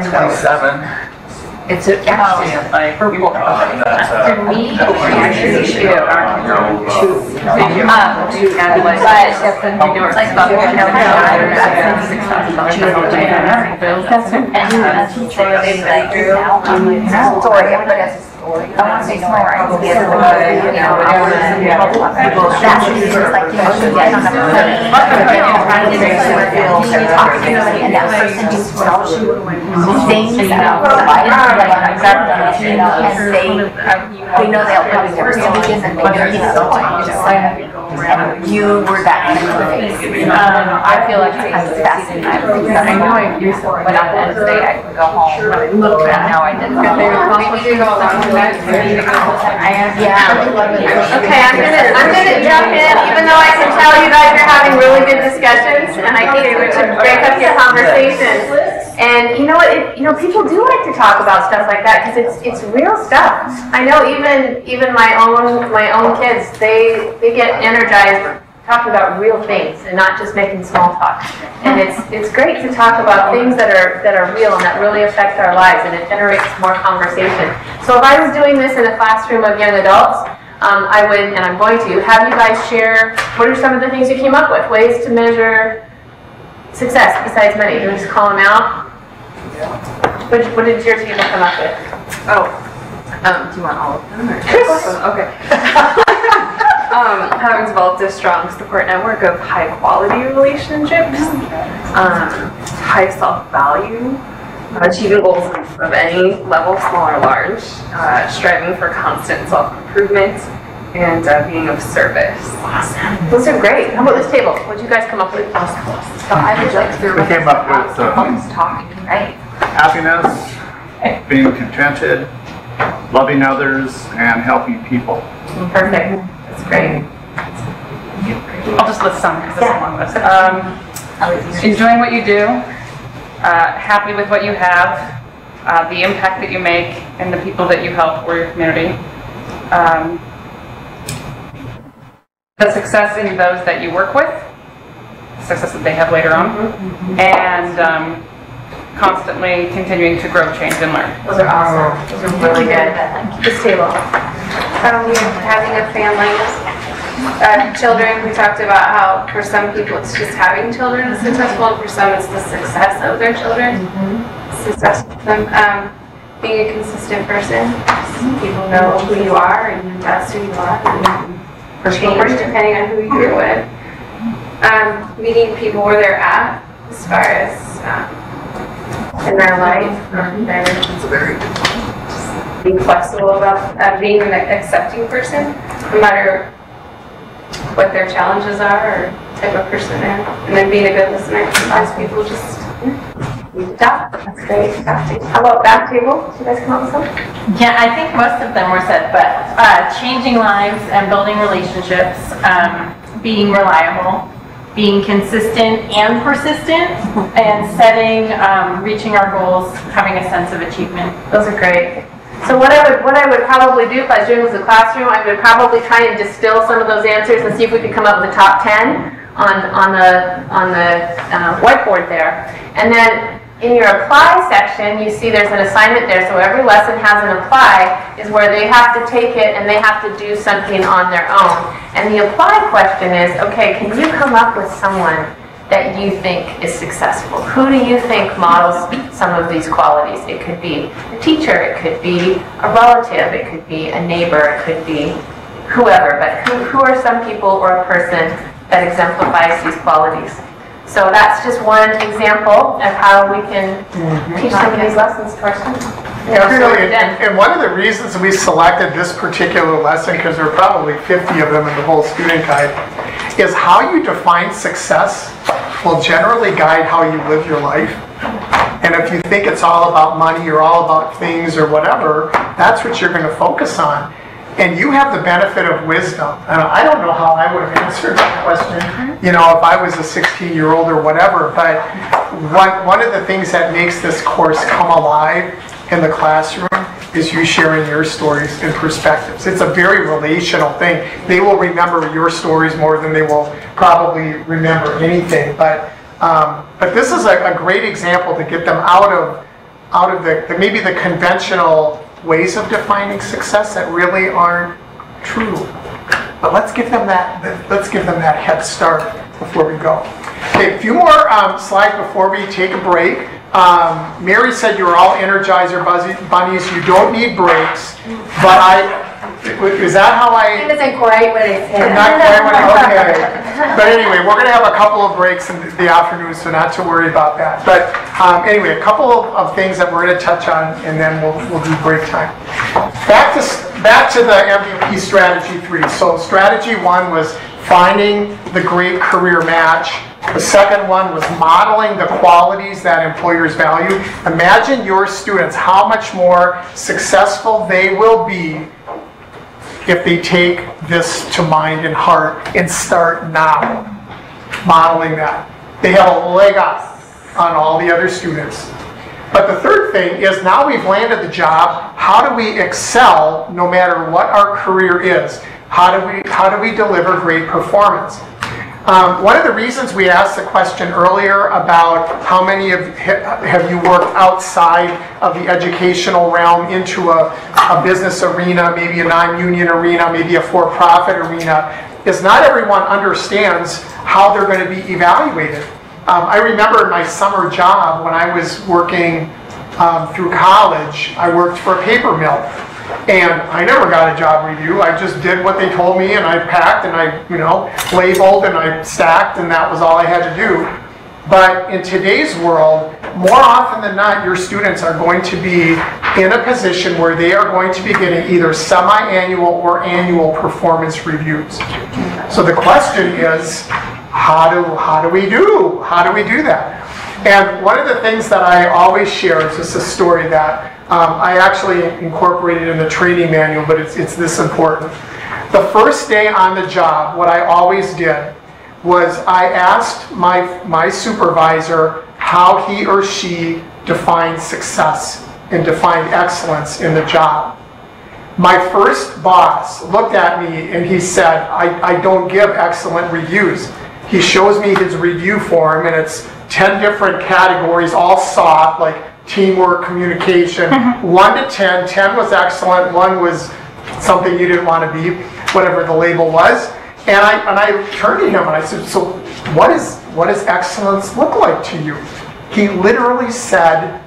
[SPEAKER 9] 27.
[SPEAKER 10] It's actually purple. For me, but
[SPEAKER 5] story, everybody has a story. I want to say more. I will get that's just like, you get on a plane, and that person just tells you things about life, and they know they'll probably never see again, and they know you were that kind of face.
[SPEAKER 10] I feel like
[SPEAKER 5] It's fascinating.
[SPEAKER 10] I know I do so, but at the end of the day, I can go home. No, I didn't.
[SPEAKER 5] Yeah.
[SPEAKER 2] Okay, I'm gonna jump in, even though I can tell you guys are having really good discussions, and I think we should break up your conversation. And you know what? People do like to talk about stuff like that because it's real stuff. I know even my own kids, they get energized talking about real things and not just making small talk. And it's great to talk about things that are real and that really affect our lives, and it generates more conversation. So if I was doing this in a classroom of young adults, I would, and I'm going to, have you guys share what are some of the things you came up with, ways to measure success besides money. You just call them out. What did your team come up with?
[SPEAKER 7] Do you want all of them? Okay. Having developed a strong support network of high quality relationships, high self-value, achieving goals of any level, small or large, striving for constant self-improvement,
[SPEAKER 2] and being of service. Awesome. Those are great. How about this table? What did you guys come up with?
[SPEAKER 5] So I would like to.
[SPEAKER 8] We came up with
[SPEAKER 5] talking, right?
[SPEAKER 8] happiness, being contented, loving others, and helping people.
[SPEAKER 2] Perfect. That's great.
[SPEAKER 7] I'll just list some because it's a long list. Enjoying what you do, happy with what you have, the impact that you make, and the people that you help or your community. The success in those that you work with, success that they have later on, and constantly continuing to grow, change, and learn.
[SPEAKER 2] Those are awesome. Those are really good. This table.
[SPEAKER 12] Having a family. Children, we talked about how for some people it's just having children is successful, and for some it's the success of their children. Success with them. Being a consistent person. People know who you are, and that's who you are. And change depending on who you're with. Meeting people where they're at as far as in their life.
[SPEAKER 11] It's a very good
[SPEAKER 12] Just being flexible about being an accepting person, no matter what their challenges are or type of person they're, and then being a good listener. Sometimes people just need to talk. That's great. How about back table? Did you guys come up with something?
[SPEAKER 13] Yeah, I think most of them were said, but changing lives and building relationships, being reliable, being consistent and persistent, and setting, reaching our goals, having a sense of achievement.
[SPEAKER 2] Those are great. So what I would probably do if I was doing this in the classroom, I would probably try and distill some of those answers and see if we could come up with a top 10 on the whiteboard there. And then in your apply section, you see there's an assignment there. So every lesson has an apply, is where they have to take it and they have to do something on their own. And the apply question is, okay, can you come up with someone that you think is successful? Who do you think models some of these qualities? It could be a teacher, it could be a relative, it could be a neighbor, it could be whoever, but who are some people or a person that exemplifies these qualities? So that's just one example of how we can teach some of these lessons to our students.
[SPEAKER 3] Absolutely. And one of the reasons we selected this particular lesson, because there are probably 50 of them in the whole student guide, is how you define success will generally guide how you live your life. And if you think it's all about money or all about things or whatever, that's what you're going to focus on. And you have the benefit of wisdom. I don't know how I would have answered that question, you know, if I was a 16-year-old or whatever, but one of the things that makes this course come alive in the classroom is you sharing your stories and perspectives. It's a very relational thing. They will remember your stories more than they will probably remember anything. But this is a great example to get them out of the maybe the conventional ways of defining success that really aren't true. But let's give them that head start before we go. Okay, a few more slides before we take a break. Mary said you're all Energizer bunnies. You don't need breaks, but is that how I?
[SPEAKER 12] It isn't quite what I said.
[SPEAKER 3] Not quite what I, okay. But anyway, we're going to have a couple of breaks in the afternoon, so not to worry about that. But anyway, a couple of things that we're going to touch on, and then we'll do break time. Back to the MVP strategy 3. So strategy 1 was finding the great career match. The second one was modeling the qualities that employers value. Imagine your students, how much more successful they will be if they take this to mind and heart and start now modeling that. They have a leg up on all the other students. But the third thing is, now we've landed the job, how do we excel no matter what our career is? How do we deliver great performance? One of the reasons we asked the question earlier about how many have you worked outside of the educational realm into a business arena, maybe a non-union arena, maybe a for-profit arena, is not everyone understands how they're going to be evaluated. I remember in my summer job when I was working through college, I worked for a paper mill. And I never got a job review. I just did what they told me, and I packed, and I, labeled, and I stacked, and that was all I had to do. But in today's world, more often than not, your students are going to be in a position where they are going to be getting either semi-annual or annual performance reviews. So the question is, how do we do that? And one of the things that I always share is just a story that I actually incorporated in the training manual, but it's this important. The first day on the job, what I always did was I asked my supervisor how he or she defined success and defined excellence in the job. My first boss looked at me and he said, I don't give excellent reviews. He shows me his review form and it's 10 different categories, all soft, like teamwork, communication, 1 to 10. 10 was excellent, 1 was something you didn't want to be, whatever the label was. And I turned to him and I said, so what does excellence look like to you? He literally said,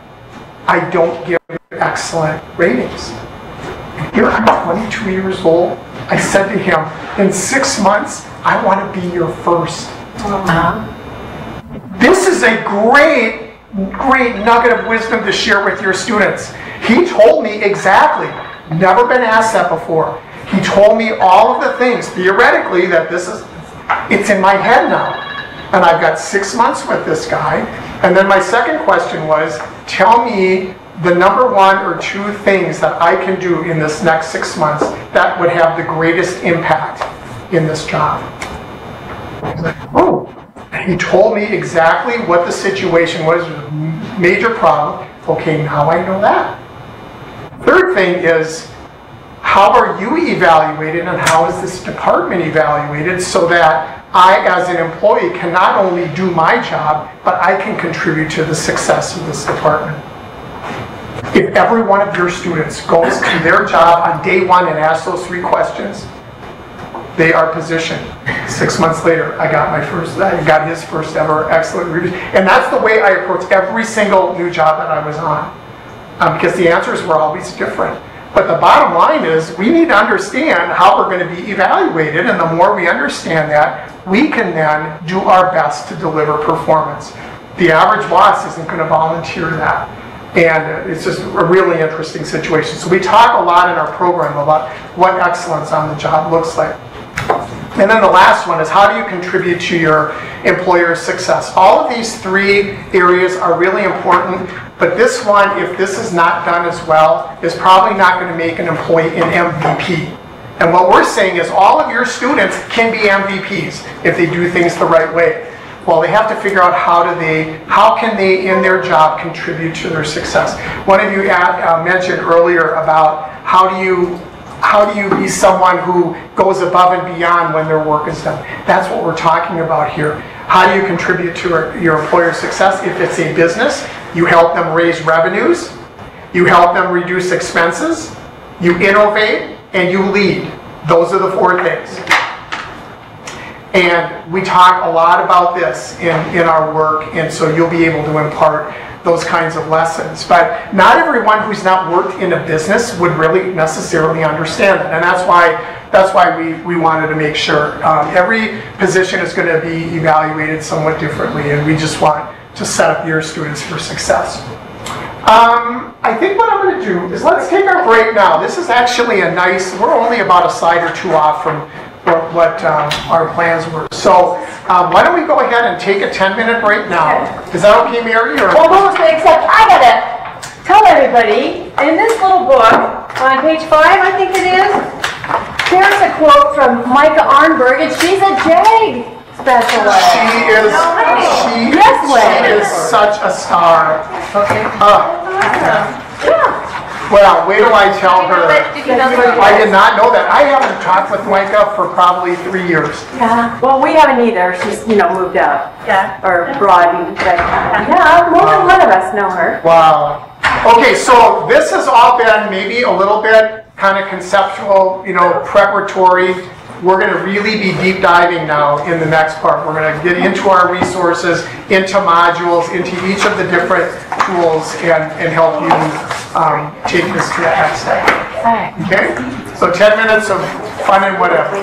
[SPEAKER 3] I don't give excellent ratings. And here I'm 22 years old. I said to him, in 6 months, I want to be your first. This is a great nugget of wisdom to share with your students. He told me exactly, never been asked that before. He told me all of the things, theoretically, that it's in my head now. And I've got 6 months with this guy. And then my second question was, tell me the number 1 or 2 things that I can do in this next 6 months that would have the greatest impact in this job. He's like, oh. And he told me exactly what the situation was, a major problem. Okay, now I know that. Third thing is, how are you evaluated and how is this department evaluated so that I, as an employee, can not only do my job, but I can contribute to the success of this department. If every one of your students goes to their job on day 1 and asks those 3 questions, they are positioned. 6 months later, I got his first ever excellent review. And that's the way I approach every single new job that I was on. Because the answers were always different. But the bottom line is, we need to understand how we're going to be evaluated, and the more we understand that, we can then do our best to deliver performance. The average boss isn't going to volunteer that. And it's just a really interesting situation. So we talk a lot in our program about what excellence on the job looks like. And then the last one is, how do you contribute to your employer's success? All of these 3 areas are really important, but this one, if this is not done as well, is probably not going to make an employee an MVP. And what we're saying is all of your students can be MVPs if they do things the right way. Well, they have to figure out how can they in their job contribute to their success. One of you mentioned earlier about how do you be someone who goes above and beyond when their work is done. That's what we're talking about here. How do you contribute to your employer's success? If it's a business, you help them raise revenues, you help them reduce expenses, you innovate, and you lead. Those are the 4 things. And we talk a lot about this in our work, and so you'll be able to impart those kinds of lessons. But not everyone who's not worked in a business would really necessarily understand it. And that's why we wanted to make sure. Every position is going to be evaluated somewhat differently, and we just want to set up your students for success. I think what I'm going to do is let's take our break now. This is actually we're only about a slide or 2 off from what our plans were. So why don't we go ahead and take a 10-minute break now? Is that okay, Mary?
[SPEAKER 1] Well, except I gotta tell everybody, in this little book, on page 5, I think it is, there's a quote from Micah Arnberg, and she's a JAG specialist.
[SPEAKER 3] She is such a star. Okay. Well, wait till I tell her. I did not know that. I haven't talked with Micah for probably 3 years.
[SPEAKER 1] Yeah. Well, we haven't either. She's, moved up. Yeah. Or broadened. But, yeah, more than one of us know her.
[SPEAKER 3] Wow. Okay, so this has all been maybe a little bit kind of conceptual, preparatory. We're going to really be deep diving now in the next part. We're going to get into our resources, into modules, into each of the different tools, and help you take this to the next step. Okay? So 10 minutes of fun and whatever.